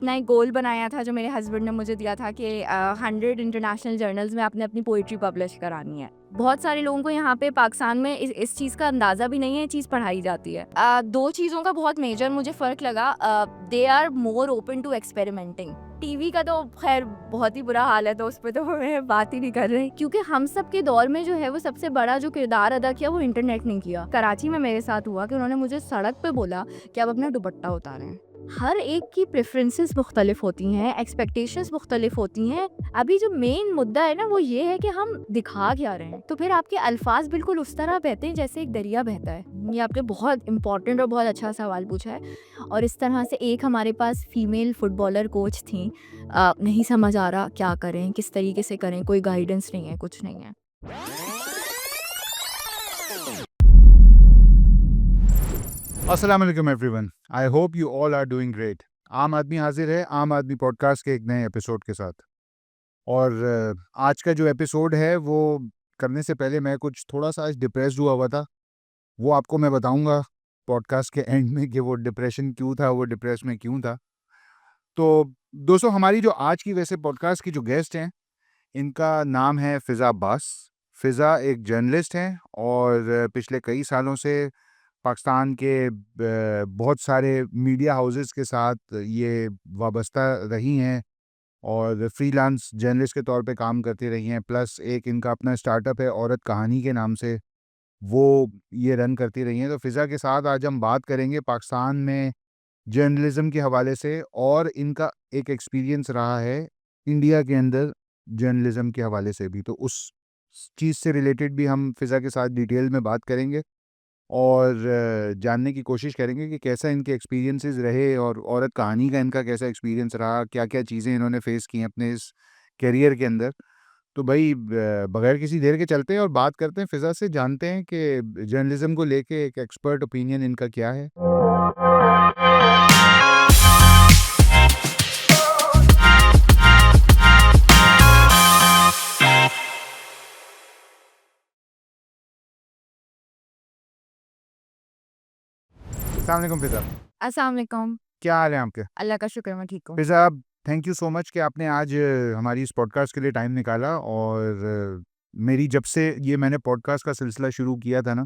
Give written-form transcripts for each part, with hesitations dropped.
अपना एक गोल बनाया था जो मेरे हस्बैंड ने मुझे दिया था कि 100 इंटरनेशनल जर्नल्स में आपने अपनी पोइट्री पब्लिश करानी है। बहुत सारे लोगों को यहाँ पे पाकिस्तान में इस चीज़ का अंदाज़ा भी नहीं है, ये चीज़ पढ़ाई जाती है। दो चीज़ों का बहुत मेजर मुझे फ़र्क लगा। They are more open to experimenting. TV का तो खैर बहुत ही बुरा हाल है, तो उस पे तो मैं बात ही नहीं कर रही, क्योंकि हम सब के दौर में जो है वो सबसे बड़ा जो किरदार अदा किया वो इंटरनेट ने किया। कराची में मेरे साथ हुआ कि उन्होंने मुझे सड़क पे बोला कि आप अपना दुपट्टा उतारें। हर एक की प्रेफ़रेंसेस मुख्तलिफ होती हैं, एक्सपेक्टेशंस मुख्तलिफ होती हैं। अभी जो मेन मुद्दा है ना वो ये है कि हम दिखा क्या रहे हैं, तो फिर आपके अल्फाज़ बिल्कुल उस तरह बहते हैं जैसे एक दरिया बहता है। ये आपने बहुत इम्पोर्टेंट और बहुत अच्छा सवाल पूछा है। और इस तरह से एक हमारे पास फीमेल फुटबॉलर कोच थी। नहीं समझ आ रहा क्या करें, किस तरीके से करें, कोई गाइडेंस नहीं है, कुछ नहीं है। अस्सलाम वालेकुम everyone. I hope you all are doing great. आम आदमी हाजिर है आम आदमी पॉडकास्ट के एक नए एपिसोड के साथ। और आज का जो एपिसोड है वो करने से पहले मैं कुछ थोड़ा सा आज डिप्रेस्ड हुआ था। वो आपको मैं बताऊंगा पॉडकास्ट के एंड में कि वो डिप्रेशन क्यों था, वो डिप्रेस में क्यों था। तो दोस्तों, हमारी जो आज की वैसे पॉडकास्ट की जो गेस्ट हैं, इनका नाम है फ़िज़ा अब्बास। फ़िज़ा एक जर्नलिस्ट हैं और पिछले कई सालों से पाकिस्तान के बहुत सारे मीडिया हाउसेस के साथ ये वाबस्ता रही हैं और फ्रीलांस जर्नलिस्ट के तौर पे काम करती रही हैं। प्लस एक इनका अपना स्टार्टअप है औरत कहानी के नाम से, वो ये रन करती रही हैं। तो फ़िज़ा के साथ आज हम बात करेंगे पाकिस्तान में जर्नलिज़्म के हवाले से, और इनका एक एक्सपीरियंस रहा है इंडिया के अंदर जर्नलिज़्म के हवाले से भी। तो उस चीज़ से रिलेटेड भी हम फ़िज़ा के साथ डिटेल में बात करेंगे और जानने की कोशिश करेंगे कि कैसा इनके एक्सपीरियंसेस रहे और औरत कहानी का इनका कैसा एक्सपीरियंस रहा, क्या-क्या चीज़ें इन्होंने फ़ेस की हैं अपने इस करियर के अंदर। तो भई बगैर किसी देर के चलते हैं और बात करते हैं फ़िज़ा से, जानते हैं कि जर्नलिज़्म को लेके एक एक्सपर्ट ओपिनियन इनका क्या है। अस्सलाम वालेकुम फ़िज़ा, अस्सलाम वालेकुम। क्या हाल है आपके? अल्लाह का शुक्र, मैं ठीक हूँ। फ़िज़ा, थैंक यू सो मच कि आपने आज हमारी इस पॉडकास्ट के लिए टाइम निकाला। और मेरी जब से ये मैंने पॉडकास्ट का सिलसिला शुरू किया था ना,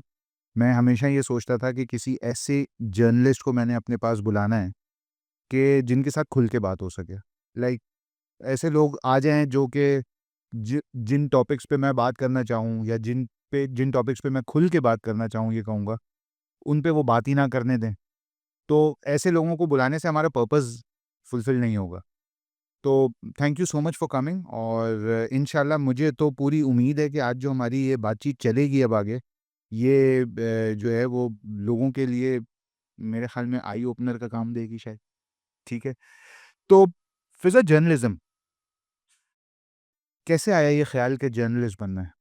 मैं हमेशा ये सोचता था कि किसी ऐसे जर्नलिस्ट को मैंने अपने पास बुलाना है कि जिनके साथ खुल के बात हो सके। लाइक ऐसे लोग आ जाएँ जो कि जिन टॉपिक्स पे मैं बात करना चाहूँ या जिन टॉपिक्स पे मैं खुल के बात करना चाहूँ, ये कहूँगा, उन पे वो बात ही ना करने दें। तो ऐसे लोगों को बुलाने से हमारा पर्पज़ फुलफ़िल नहीं होगा। तो thank you so much for coming. और इंशाल्लाह मुझे तो पूरी उम्मीद है कि आज जो हमारी ये बातचीत चलेगी अब आगे, ये जो है वो लोगों के लिए मेरे ख़्याल में आई ओपनर का काम देगी शायद। ठीक है? तो फ़िज़ा, जर्नलिज़्म कैसे आया ये ख़्याल कि जर्नलिस्ट बनना है?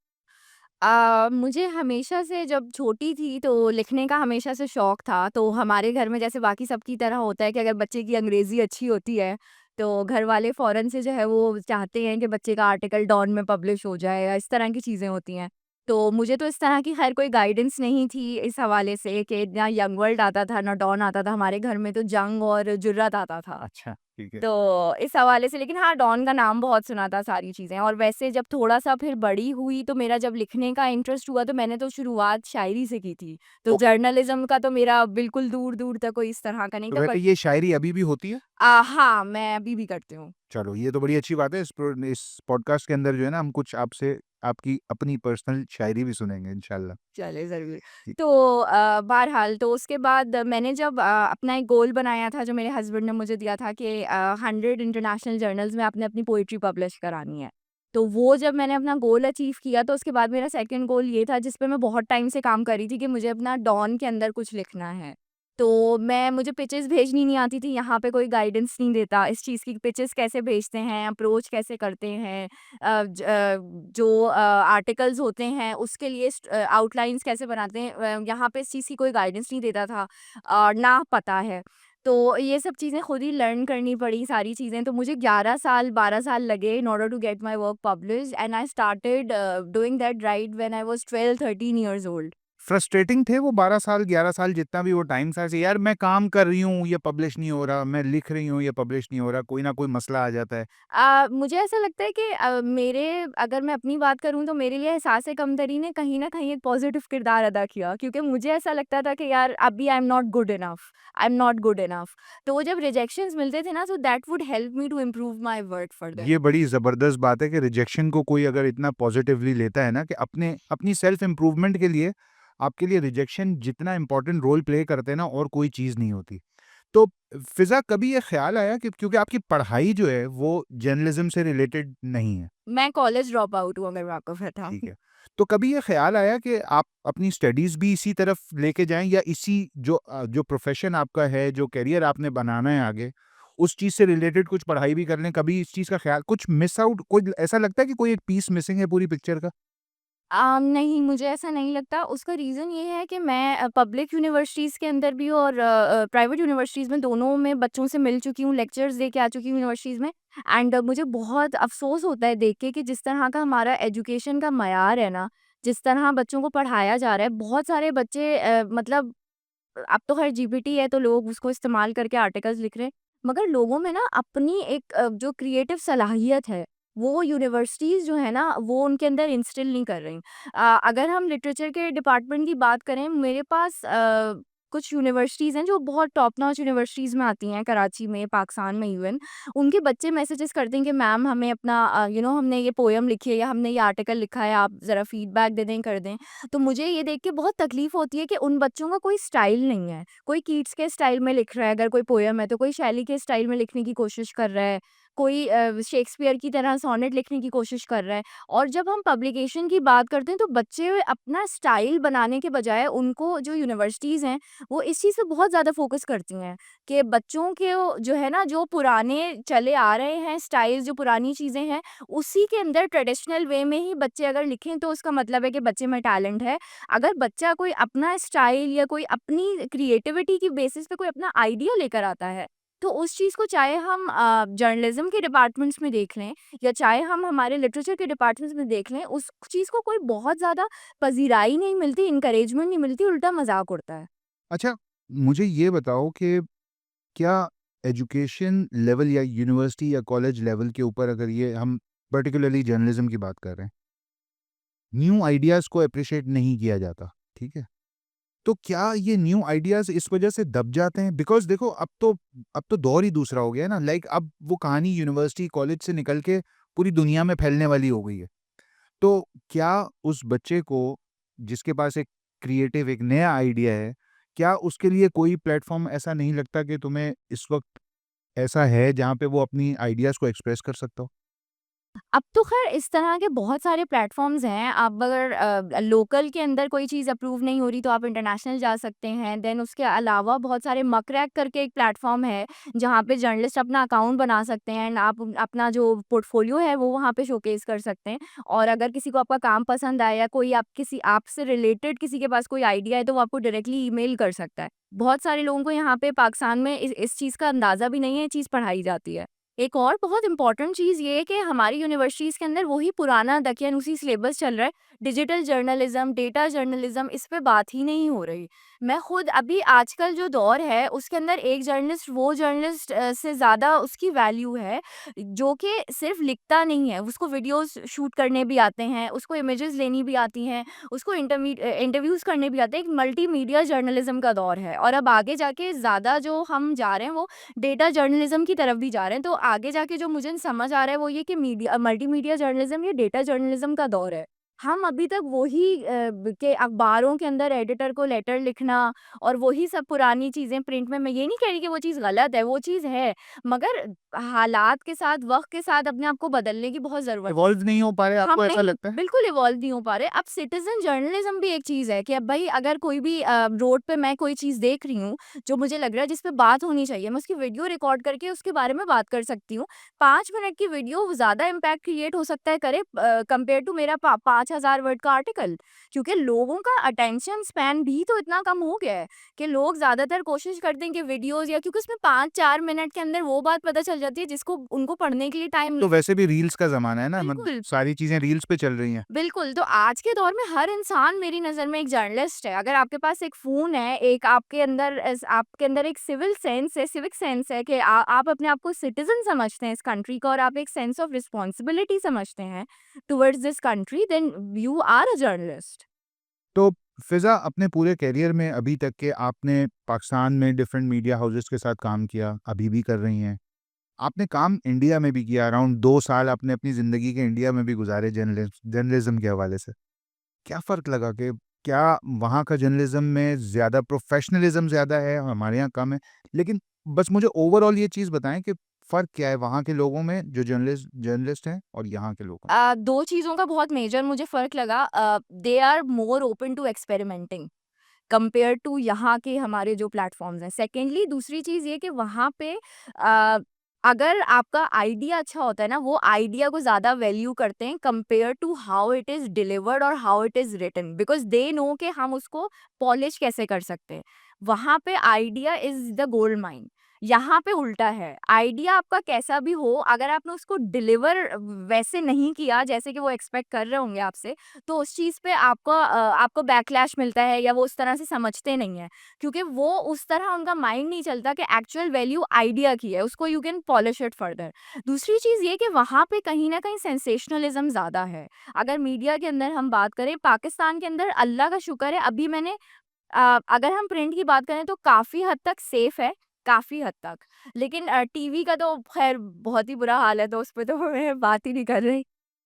मुझे हमेशा से जब छोटी थी तो लिखने का हमेशा से शौक था। तो हमारे घर में जैसे बाकी सबकी तरह होता है कि अगर बच्चे की अंग्रेज़ी अच्छी होती है, तो घर वाले फ़ौरन से जो है वो चाहते हैं कि बच्चे का आर्टिकल डॉन में पब्लिश हो जाए या इस तरह की चीज़ें होती हैं। तो मुझे तो इस तरह की ख़ैर कोई गाइडेंस नहीं थी इस हवाले से कि ना यंग वर्ल्ड आता था, ना डॉन आता था। हमारे घर में तो जंग और जुर्रत आता था। अच्छा, ठीक है। तो इस हवाले से, लेकिन हाँ, डॉन का नाम बहुत सुना था, सारी चीज़ें। और वैसे जब थोड़ा-सा फिर बड़ी हुई तो मेरा जब लिखने का इंटरेस्ट हुआ तो मैंने तो शुरुआत शायरी से की थी। तो ओ जर्नलिज़्म का तो मेरा बिल्कुल दूर-दूर तक कोई इस तरह का नहीं तो था, वैसे बट ये शायरी अभी भी होती है? हाँ, मैं अभी भी करती हूँ। चलो, ये तो बड़ी अच्छी बात है। इस पॉडकास्ट के अंदर जो है ना, हम कुछ आपसे आपकी अपनी पर्सनल शायरी भी सुनेंगे इंशाल्लाह। चलिए ज़रूर। जी। तो बहरहाल तो उसके बाद मैंने जब अपना एक गोल बनाया था जो मेरे हस्बैंड ने मुझे दिया था कि 100 इंटरनेशनल जर्नल्स में आपने अपनी पोएट्री पब्लिश करानी है। तो वो जब मैंने अपना गोल अचीव किया तो उसके बाद मेरा सेकंड गोल ये था, जिस पे मैं बहुत टाइम से काम कर रही थी, कि मुझे अपना डॉन के अंदर कुछ लिखना है। तो मुझे पिचेज़ भेजनी नहीं आती थी, यहाँ पे कोई गाइडेंस नहीं देता इस चीज़ की, पिचेज़ कैसे भेजते हैं, अप्रोच कैसे करते हैं, जो आर्टिकल्स होते हैं उसके लिए आउटलाइन्स कैसे बनाते हैं, यहाँ पे इस चीज़ की कोई गाइडेंस नहीं देता था, ना पता है। तो ये सब चीज़ें खुद ही लर्न करनी पड़ी सारी चीज़ें। तो मुझे 11 साल 12 साल लगे in order to get my work published, and I started doing that right when I was 12-13 years old. Frustrating थे वो 12 साल 11 साल जितना भी वो टाइम था, ऐसे यार मैं काम कर रही हूँ ये पब्लिश नहीं हो रहा, मैं लिख रही हूँ ये पब्लिश नहीं हो रहा, कोई ना कोई मसला आ जाता है। मुझे ऐसा लगता है कि मेरे अगर मैं अपनी बात करूँ तो मेरे लिए एहसास-ए-कमतरी ने कहीं न कहीं एक पॉज़िटिव किरदार अदा किया, क्योंकि मुझे ऐसा लगता था कि यार अभी I am not good enough. तो वो जब रिजेक्शंस मिलते थे ना, so that would help me to improve my work further. ये बड़ी ज़बरदस्त बात है कि रिजेक्शन को कोई अगर इतना पॉजिटिवली लेता है ना, कि अपने अपनी सेल्फ इम्प्रूवमेंट के लिए आपके लिए रिजेक्शन जितना इम्पोर्टेंट रोल प्ले करते हैं ना, और कोई चीज़ नहीं होती। तो फ़िज़ा कभी ये ख़्याल आया कि क्योंकि आपकी पढ़ाई जो है वो जर्नलिज़्म से रिलेटेड नहीं है, मैं कॉलेज ड्रॉप आउट हूँ, अगर आपको पता ठीक हो। है। तो कभी ये ख़्याल आया कि आप अपनी स्टडीज़ भी इसी तरफ लेके जाएँ, या इसी जो प्रोफ़ेशन आपका है, जो करियर आपने बनाना है आगे, उस चीज़ से रिलेटेड कुछ पढ़ाई भी कर लें? कभी इस चीज़ का ख़्याल, कुछ मिस आउट, कोई ऐसा लगता है कि कोई एक पीस मिसिंग है पूरी पिक्चर का? नहीं, मुझे ऐसा नहीं लगता। उसका रीज़न ये है कि मैं पब्लिक यूनिवर्सिटीज़ के अंदर भी और प्राइवेट यूनिवर्सिटीज़ में, दोनों में बच्चों से मिल चुकी हूँ, लेक्चर्स दे के आ चुकी हूँ यूनिवर्सिटीज़ में। एंड मुझे बहुत अफ़सोस होता है देख के कि जिस तरह का हमारा एजुकेशन का मयार है ना, जिस तरह बच्चों को पढ़ाया जा रहा है, बहुत सारे बच्चे मतलब अब तो खैर जीपीटी है तो लोग उसको इस्तेमाल करके आर्टिकल्स लिख रहे हैं। मगर लोगों में ना अपनी एक जो क्रिएटिव सलाहियत है, वो यूनिवर्सिटीज़ जो है ना, वो उनके अंदर इंस्टिल नहीं कर रही। अगर हम लिटरेचर के डिपार्टमेंट की बात करें, मेरे पास कुछ यूनिवर्सिटीज़ हैं जो बहुत टॉप नॉच यूनिवर्सिटीज़ में आती हैं, कराची में, पाकिस्तान में इवन। उनके बच्चे मैसेजेस करते हैं कि मैम हमें अपना हमने ये पोएम लिखी है या हमने ये आर्टिकल लिखा है, आप ज़रा फीडबैक दे दें, कर दें। तो मुझे ये देख के बहुत तकलीफ होती है कि उन बच्चों का कोई स्टाइल नहीं है। कोई कीट्स के स्टाइल में लिख रहा है, अगर कोई पोएम है तो कोई शैली के स्टाइल में लिखने की कोशिश कर रहा है, कोई शेक्सपियर की तरह सोनेट लिखने की कोशिश कर रहा है। और जब हम पब्लिकेशन की बात करते हैं तो बच्चे अपना स्टाइल बनाने के बजाय, उनको जो यूनिवर्सिटीज़ हैं वो इस चीज़ पे बहुत ज़्यादा फोकस करती हैं कि बच्चों के जो है ना, जो पुराने चले आ रहे हैं स्टाइल, जो पुरानी चीज़ें हैं, उसी के अंदर ट्रेडिशनल वे में ही बच्चे अगर लिखें तो उसका मतलब है कि बच्चे में टैलेंट है। अगर बच्चा कोई अपना स्टाइल या कोई अपनी क्रिएटिविटी की बेसिस पे कोई अपना आइडिया लेकर आता है, तो उस चीज़ को चाहे हम जर्नलिज्म के डिपार्टमेंट्स में देख लें या चाहे हम हमारे लिटरेचर के डिपार्टमेंट्स में देख लें, उस चीज़ को कोई बहुत ज़्यादा पज़ीराई नहीं मिलती, एनकरेजमेंट नहीं मिलती, उल्टा मज़ाक उड़ता है। अच्छा, मुझे ये बताओ कि क्या एजुकेशन लेवल या यूनिवर्सिटी या कॉलेज लेवल के ऊपर, अगर ये हम पर्टिकुलरली जर्नलिज्म की बात कर रहे हैं, न्यू आइडियाज़ को एप्रिशिएट नहीं किया जाता, ठीक है? तो क्या ये न्यू आइडियाज़ इस वजह से दब जाते हैं? बिकॉज़ देखो अब तो दौर ही दूसरा हो गया है ना, लाइक अब वो कहानी यूनिवर्सिटी, कॉलेज से निकल के पूरी दुनिया में फैलने वाली हो गई है। तो क्या उस बच्चे को, जिसके पास एक क्रिएटिव एक नया आइडिया है, क्या उसके लिए कोई प्लेटफ़ॉर्म ऐसा नहीं लगता कि तुम्हें इस वक़्त ऐसा है जहाँ पे वो अपनी आइडियाज़ को एक्सप्रेस कर सकता हो? अब तो ख़ैर इस तरह के बहुत सारे प्लेटफ़ॉर्म्स हैं। आप अगर लोकल के अंदर कोई चीज़ अप्रूव नहीं हो रही तो आप इंटरनेशनल जा सकते हैं। देन उसके अलावा बहुत सारे मकरैक करके एक प्लेटफ़ॉर्म है, जहाँ पे जर्नलिस्ट अपना अकाउंट बना सकते हैं एंड आप अपना जो पोर्टफ़ोलियो है वो वहाँ पे शोकेस कर सकते हैं। और अगर किसी को आपका काम पसंद आया या कोई आप किसी आपसे रिलेटेड किसी के पास कोई आइडिया है तो वो आपको डायरेक्टली ईमेल कर सकता है। बहुत सारे लोगों को यहाँ पे पाकिस्तान में इस चीज़ का अंदाज़ा भी नहीं है, ये चीज़ पढ़ाई जाती है। एक और बहुत इम्पोर्टेंट चीज़ ये है कि हमारी यूनिवर्सिटीज़ के अंदर वही पुराना दकियानूसी सिलेबस चल रहा है। डिजिटल जर्नलिज़्म, डेटा जर्नलिज़्म, इस पे बात ही नहीं हो रही। मैं खुद अभी आजकल जो दौर है उसके अंदर एक जर्नलिस्ट वो जर्नलिस्ट से ज़्यादा उसकी वैल्यू है, जो कि सिर्फ़ लिखता नहीं है, उसको वीडियोज़ शूट करने भी आते हैं, उसको इमेजेस लेनी भी आती हैं, उसको इंटरव्यूज़ करने भी आते हैं। एक मल्टीमीडिया जर्नलिज़्म का दौर है और अब आगे जाके ज़्यादा जो हम जा रहे हैं वो डेटा जर्नलिज्म की तरफ भी जा रहे हैं। तो आगे जाके जो मुझे समझ आ रहा है वो ये कि मल्टीमीडिया जर्नलिज्म या डेटा जर्नलिज्म का दौर है। हम अभी तक वही के अखबारों के अंदर एडिटर को लेटर लिखना और वही सब पुरानी चीज़ें प्रिंट में, मैं ये नहीं कह रही कि वो चीज़ गलत है, वो चीज़ है। मगर हालात के साथ, वक़्त के साथ अपने आप को बदलने की बहुत ज़रूरत है। इवॉल्व नहीं हो पा रहे, हम आपको ऐसा नहीं, लगता है? बिल्कुल इवॉल्व नहीं हो पा रहे। अब सिटिज़न जर्नलिज़्म भी एक चीज़ है कि अब भई अगर कोई भी रोड पे मैं कोई चीज़ देख रही हूँ, जो मुझे लग रहा है जिस पे बात होनी चाहिए, मैं उसकी वीडियो रिकॉर्ड करके उसके बारे में बात कर सकती हूँ। 5 मिनट की वीडियो ज़्यादा इम्पैक्ट क्रिएट हो सकता है करे कंपेयर टू मेरा पा 5 5,000 वर्ड का आर्टिकल, क्योंकि लोगों का अटेंशन स्पैन भी तो इतना कम हो गया है कि लोग ज़्यादातर कोशिश करते हैं कि वीडियोज़ या क्योंकि उसमें 5-4 मिनट के अंदर वो बात पता चल जाती है जिसको उनको पढ़ने के लिए टाइम तो वैसे भी रील्स का ज़माना है ना, बिल्कुल। सारी चीज़ें रील्स पे चल रही हैं। बिल्कुल, तो आज के दौर में हर इंसान मेरी नज़र में एक जर्नलिस्ट है। अगर आपके पास एक फ़ोन है, एक आपके अंदर एक सिविक सेंस है कि आप अपने आप को सिटिज़न समझते हैं इस कंट्री का और आप एक सेंस ऑफ रिस्पॉन्सिबिलिटी समझते हैं towards this country, then you are a journalist. तो फ़िज़ा, अपने पूरे करियर में अभी तक के आपने पाकिस्तान में डिफरेंट मीडिया हाउसेस के साथ काम किया, अभी भी कर रही हैं। आपने काम इंडिया में भी किया, अराउंड 2 साल आपने अपनी ज़िंदगी के इंडिया में भी गुज़ारे जर्नलिज़्म के हवाले से। क्या फ़र्क लगा कि क्या वहाँ का जर्नलिज़्म में ज़्यादा प्रोफ़ेशनलिज़्म ज़्यादा है, हमारे यहाँ कम है? लेकिन बस मुझे ओवरऑल ये चीज़ बताएँ कि फ़र्क क्या है वहाँ के लोगों में जो जर्नलिस्ट हैं और यहाँ के लोगों में? 2 चीज़ों का बहुत मेजर मुझे फ़र्क लगा। They are more open to experimenting compare to यहाँ के हमारे जो प्लेटफ़ॉर्म्स हैं। सेकेंडली दूसरी चीज़ ये कि वहाँ पे अ, अगर आपका आइडिया अच्छा होता है ना, वो आइडिया को ज़्यादा वैल्यू करते हैं compare to how it is delivered और how it is written, because they know कि हम उसको पॉलिश कैसे कर सकते हैं। वहाँ पे idea is the gold mine. यहाँ पे उल्टा है, आइडिया आपका कैसा भी हो, अगर आपने उसको डिलिवर वैसे नहीं किया जैसे कि वो एक्सपेक्ट कर रहे होंगे आपसे, तो उस चीज़ पे आपको बैकलैश मिलता है या वो उस तरह से समझते नहीं हैं। क्योंकि वो उस तरह उनका माइंड नहीं चलता कि एक्चुअल वैल्यू आइडिया की है, उसको you can polish it further. दूसरी चीज़ ये कि वहाँ पे कहीं न कहीं सेंसेशनलिज़्म ज़्यादा है। अगर मीडिया के अंदर हम बात करें, पाकिस्तान के अंदर अल्लाह का शुक्र है अभी अगर हम प्रिंट की बात करें तो काफ़ी हद तक सेफ है, काफ़ी हद तक। लेकिन टीवी का तो ख़ैर बहुत ही बुरा हाल है, तो उस पे तो मैं बात ही नहीं कर रही।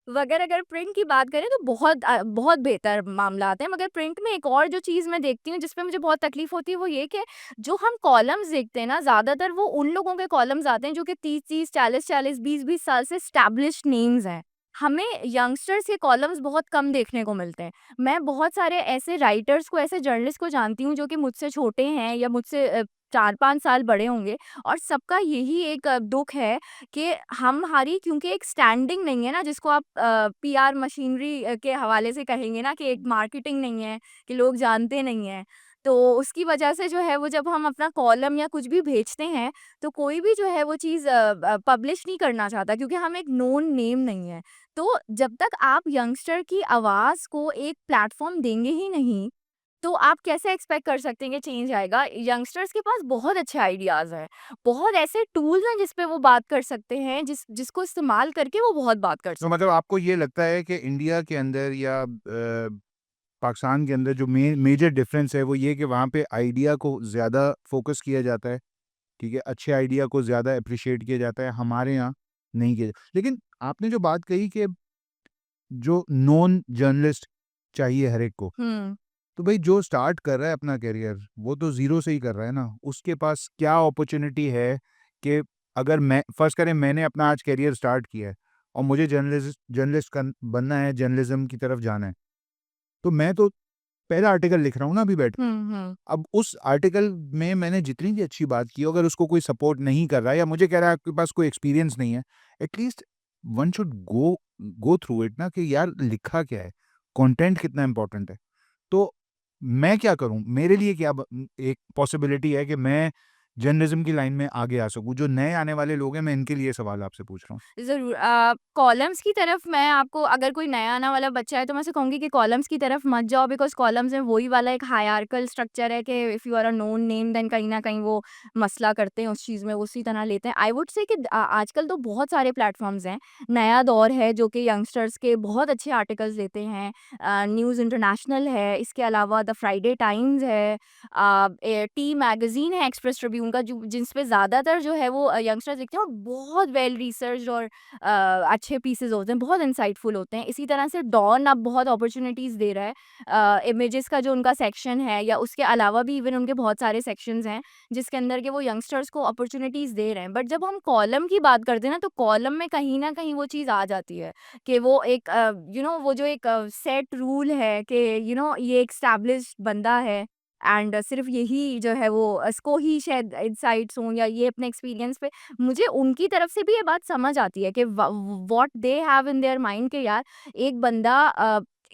मगर अगर प्रिंट की बात करें तो बहुत बेहतर मामलात हैं। मगर प्रिंट में एक और जो चीज़ मैं देखती हूँ जिस पे मुझे बहुत तकलीफ़ होती है वो ये कि जो हम कॉलम्स देखते हैं ना, ज़्यादातर वो उन लोगों के कॉलम्स आते हैं जो कि 30-30, 40-40, 20-20 साल से एस्टैब्लिश्ड नेम्स हैं। हमें यंगस्टर्स के कॉलम्स बहुत कम देखने को मिलते हैं। मैं बहुत सारे ऐसे राइटर्स को, ऐसे जर्नलिस्ट को जानती हूँ जो कि मुझसे छोटे हैं या मुझसे 4-5 साल बड़े होंगे, और सबका यही एक दुःख है कि हमारी क्योंकि एक स्टैंडिंग नहीं है ना, जिसको आप पीआर मशीनरी के हवाले से कहेंगे ना, कि एक मार्केटिंग नहीं है, कि लोग जानते नहीं हैं। तो उसकी वजह से जो है वो जब हम अपना कॉलम या कुछ भी भेजते हैं, तो कोई भी जो है वो चीज़ पब्लिश नहीं करना चाहता, क्योंकि हम एक नोन नेम नहीं है। तो जब तक आप यंगस्टर की आवाज़ को एक प्लेटफ़ॉर्म देंगे ही नहीं, तो आप कैसे एक्सपेक्ट कर सकते हैं कि चेंज आएगा? यंगस्टर्स के पास बहुत अच्छे आइडियाज़ हैं। बहुत ऐसे टूल्स हैं जिस पे वो बात कर सकते हैं, जिसको इस्तेमाल करके वो बहुत बात कर तो सकते मतलब आपको ये लगता है कि इंडिया के अंदर या पाकिस्तान के अंदर जो मेजर डिफरेंस है वो ये कि वहाँ पे आइडिया को ज़्यादा फोकस किया जाता है, ठीक है? अच्छे आइडिया को ज़्यादा एप्रिशिएट किया जाता है, हमारे यहाँ नहीं किया लेकिन आपने जो बात कही कि जो नॉन जर्नलिस्ट चाहिए हर एक को, हुँ। तो भाई जो स्टार्ट कर रहा है अपना करियर, वो तो ज़ीरो से ही कर रहा है ना। उसके पास क्या अपॉर्च्युनिटी है कि अगर मैं फ़र्ज़ करें मैंने अपना आज करियर स्टार्ट किया है और मुझे जर्नलिस्ट बनना है, जर्नलिज़्म की तरफ जाना है, तो मैं तो पहला आर्टिकल लिख रहा हूँ ना अभी बैठ के। हुँ, हुँ। अब उस आर्टिकल में मैंने जितनी भी अच्छी बात की, अगर उसको कोई सपोर्ट नहीं कर रहा है या मुझे कह रहा है आपके पास कोई एक्सपीरियंस नहीं है, at least one should go go through it ना कि यार लिखा क्या है, कंटेंट कितना इम्पोर्टेंट है। तो मैं क्या करूँ? मेरे लिए क्या एक पॉसिबिलिटी है कि मैं जर्नलिज़्म की लाइन में आगे आ सकूँ? जो नए आने वाले लोग हैं, मैं इनके लिए सवाल आपसे पूछ रहा हूँ। ज़रूर। कॉलम्स की तरफ मैं आपको, अगर कोई नया आने वाला बच्चा है तो मैं उसे कहूँगी कि कॉलम्स की तरफ मत जाओ, बिकॉज़ कॉलम्स में वही वाला एक हायरार्किकल स्ट्रक्चर है कि if you are a known name then कहीं न कहीं वो मसला करते हैं उस चीज़ में, वो उसी तरह लेते हैं। आई वुड से कि आजकल तो बहुत सारे प्लेटफ़ॉर्म्स हैं, नया दौर है जो कि यंगस्टर्स के बहुत अच्छे आर्टिकल्स देते हैं। न्यूज़ इंटरनेशनल है, इसके अलावा द फ्राइडे टाइम्स है, टी मैगज़ीन है एक्सप्रेस ट्रिब्यून का, जो जिस पे ज़्यादातर जो है वो यंगस्टर्स लिखते हैं और बहुत वेल रिसर्च्ड और अच्छे पीसेस होते हैं, बहुत इंसाइटफुल होते हैं। इसी तरह से डॉन अब बहुत अपॉर्च्युनिटीज़ दे रहा है। इमेजेस का जो उनका सेक्शन है या उसके अलावा भी इवन उनके बहुत सारे सेक्शंस हैं, जिसके अंदर के वो यंगस्टर्स को अपॉर्च्युनिटीज़ दे रहे हैं। बट जब हम कॉलम की बात करते हैं ना, तो कॉलम में कहीं न कहीं वो चीज़ आ जाती है कि वो एक वो जो एक सेट रूल है कि ये एक एस्टैब्लिश्ड बंदा है एंड सिर्फ़ यही जो है वो इसको ही शायद इनसाइट्स हों या ये अपने एक्सपीरियंस पे, मुझे उनकी तरफ से भी ये बात समझ आती है कि what they have in their mind कि यार एक बंदा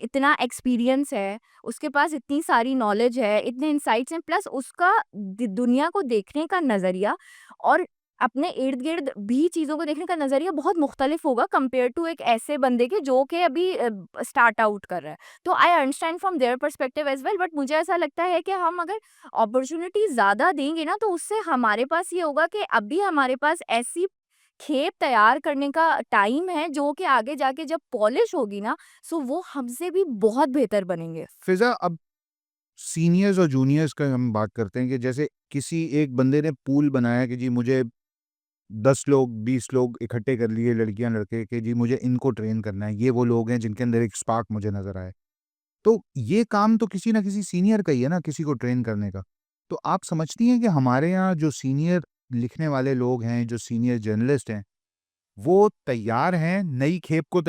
इतना एक्सपीरियंस है, उसके पास इतनी सारी नॉलेज है, इतने इनसाइट्स हैं, प्लस उसका दुनिया को देखने का नज़रिया और अपने इर्द गिर्द भी चीज़ों को देखने का नज़रिया बहुत मुख्तलिफ होगा कंपेयर टू एक ऐसे बंदे के जो कि अभी स्टार्ट आउट कर रहा है। तो I understand from their perspective as well, but मुझे ऐसा लगता है कि हम अगर अपॉर्चुनिटी ज़्यादा देंगे ना, तो उससे हमारे पास ये होगा कि अभी हमारे पास ऐसी खेप तैयार करने का टाइम है जो कि आगे जाके जब पॉलिश होगी ना, सो वो हमसे भी बहुत बेहतर बनेंगे। फिज़ा, अब सीनियर्स और जूनियर्स का हम बात करते हैं कि जैसे किसी एक बंदे ने पूल बनाया कि जी मुझे 10 लोग 20 लोग इकट्ठे कर लिए, लड़कियां लड़के, कि जी मुझे इनको ट्रेन करना है, ये वो लोग हैं जिनके अंदर एक स्पार्क मुझे नजर आए। तो ये काम तो किसी ना किसी सीनियर का ही है ना, किसी को ट्रेन करने का। तो आप समझती हैं कि हमारे यहाँ जो सीनियर लिखने वाले लोग हैं, जो सीनियर जर्नलिस्ट हैं, वो तैयार हैं नई खेप को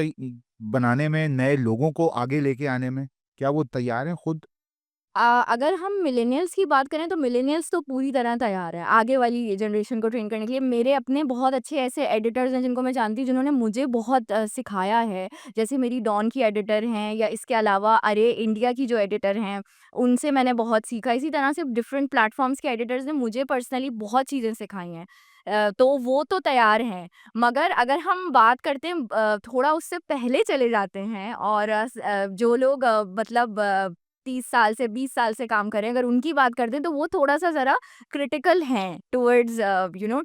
बनाने में, नए लोगों को आगे लेके आने में? क्या वो तैयार हैं खुद? अगर हम मिलेनियल्स की बात करें तो मिलेनियल्स तो पूरी तरह तैयार है आगे वाली जनरेशन को ट्रेन करने के लिए। मेरे अपने बहुत अच्छे ऐसे एडिटर्स हैं जिनको मैं जानती हूँ, जिन्होंने मुझे बहुत सिखाया है। जैसे मेरी डॉन की एडिटर हैं, या इसके अलावा अरे इंडिया की जो एडिटर हैं, उनसे मैंने बहुत सीखा। इसी तरह से डिफरेंट प्लेटफॉर्म्स के एडिटर्स ने मुझे पर्सनली बहुत चीज़ें सिखाई हैं। तो वो तो तैयार हैं। मगर अगर हम बात करते हैं थोड़ा उससे पहले चले जाते हैं और जो लोग मतलब 30 साल से 20 साल से काम कर रहे हैं, अगर उनकी बात करते हैं तो वो थोड़ा-सा ज़रा क्रिटिकल हैं towards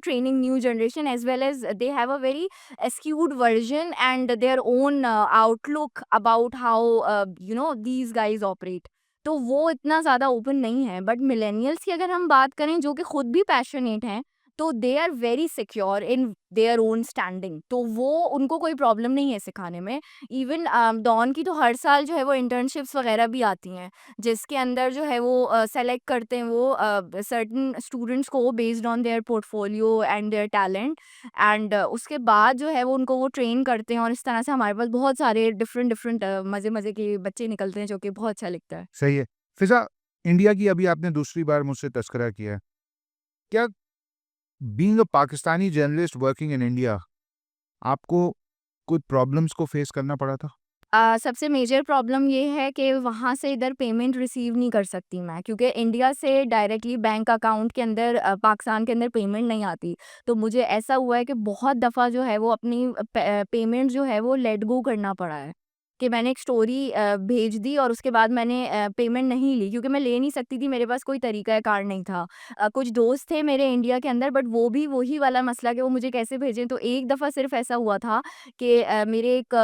training new generation, as well as they have a very skewed version and their own outlook about how these guys operate. तो वो इतना ज़्यादा ओपन नहीं है। बट मिलेनियल्स की अगर हम बात करें जो कि खुद भी पैशनेट हैं, तो they are very secure in their own standing, तो वो उनको कोई प्रॉब्लम नहीं है सिखाने में। इवन डॉन की तो हर साल जो है वो इंटर्नशिप्स वगैरह भी आती हैं, जिसके अंदर जो है वो सेलेक्ट करते हैं वो सर्टेन स्टूडेंट्स को based on their portfolio and their talent, and उसके बाद जो है वो उनको वो ट्रेन करते हैं। और इस तरह से हमारे पास बहुत सारे डिफरेंट डिफरेंट मज़े मज़े के बच्चे निकलते हैं, जो कि बहुत अच्छा लगता है। सही है। फिज़ा, इंडिया की अभी आपने दूसरी बार मुझसे तज़किरा किया है। क्या being a Pakistani journalist working in India, आपको कुछ प्रॉब्लम्स को फेस करना पड़ा था? सबसे मेजर प्रॉब्लम ये है कि वहाँ से इधर पेमेंट रिसीव नहीं कर सकती मैं, क्योंकि इंडिया से डायरेक्टली बैंक अकाउंट के अंदर पाकिस्तान के अंदर पेमेंट नहीं आती। तो मुझे ऐसा हुआ है कि बहुत दफ़ा जो है वो अपनी पेमेंट जो है वो लेट गो करना पड़ा है, कि मैंने एक स्टोरी भेज दी और उसके बाद मैंने पेमेंट नहीं ली, क्योंकि मैं ले नहीं सकती थी, मेरे पास कोई तरीका कार नहीं था। कुछ दोस्त थे मेरे इंडिया के अंदर, बट वो भी वही वाला मसला कि वो मुझे कैसे भेजें। तो एक दफ़ा सिर्फ ऐसा हुआ था कि मेरे एक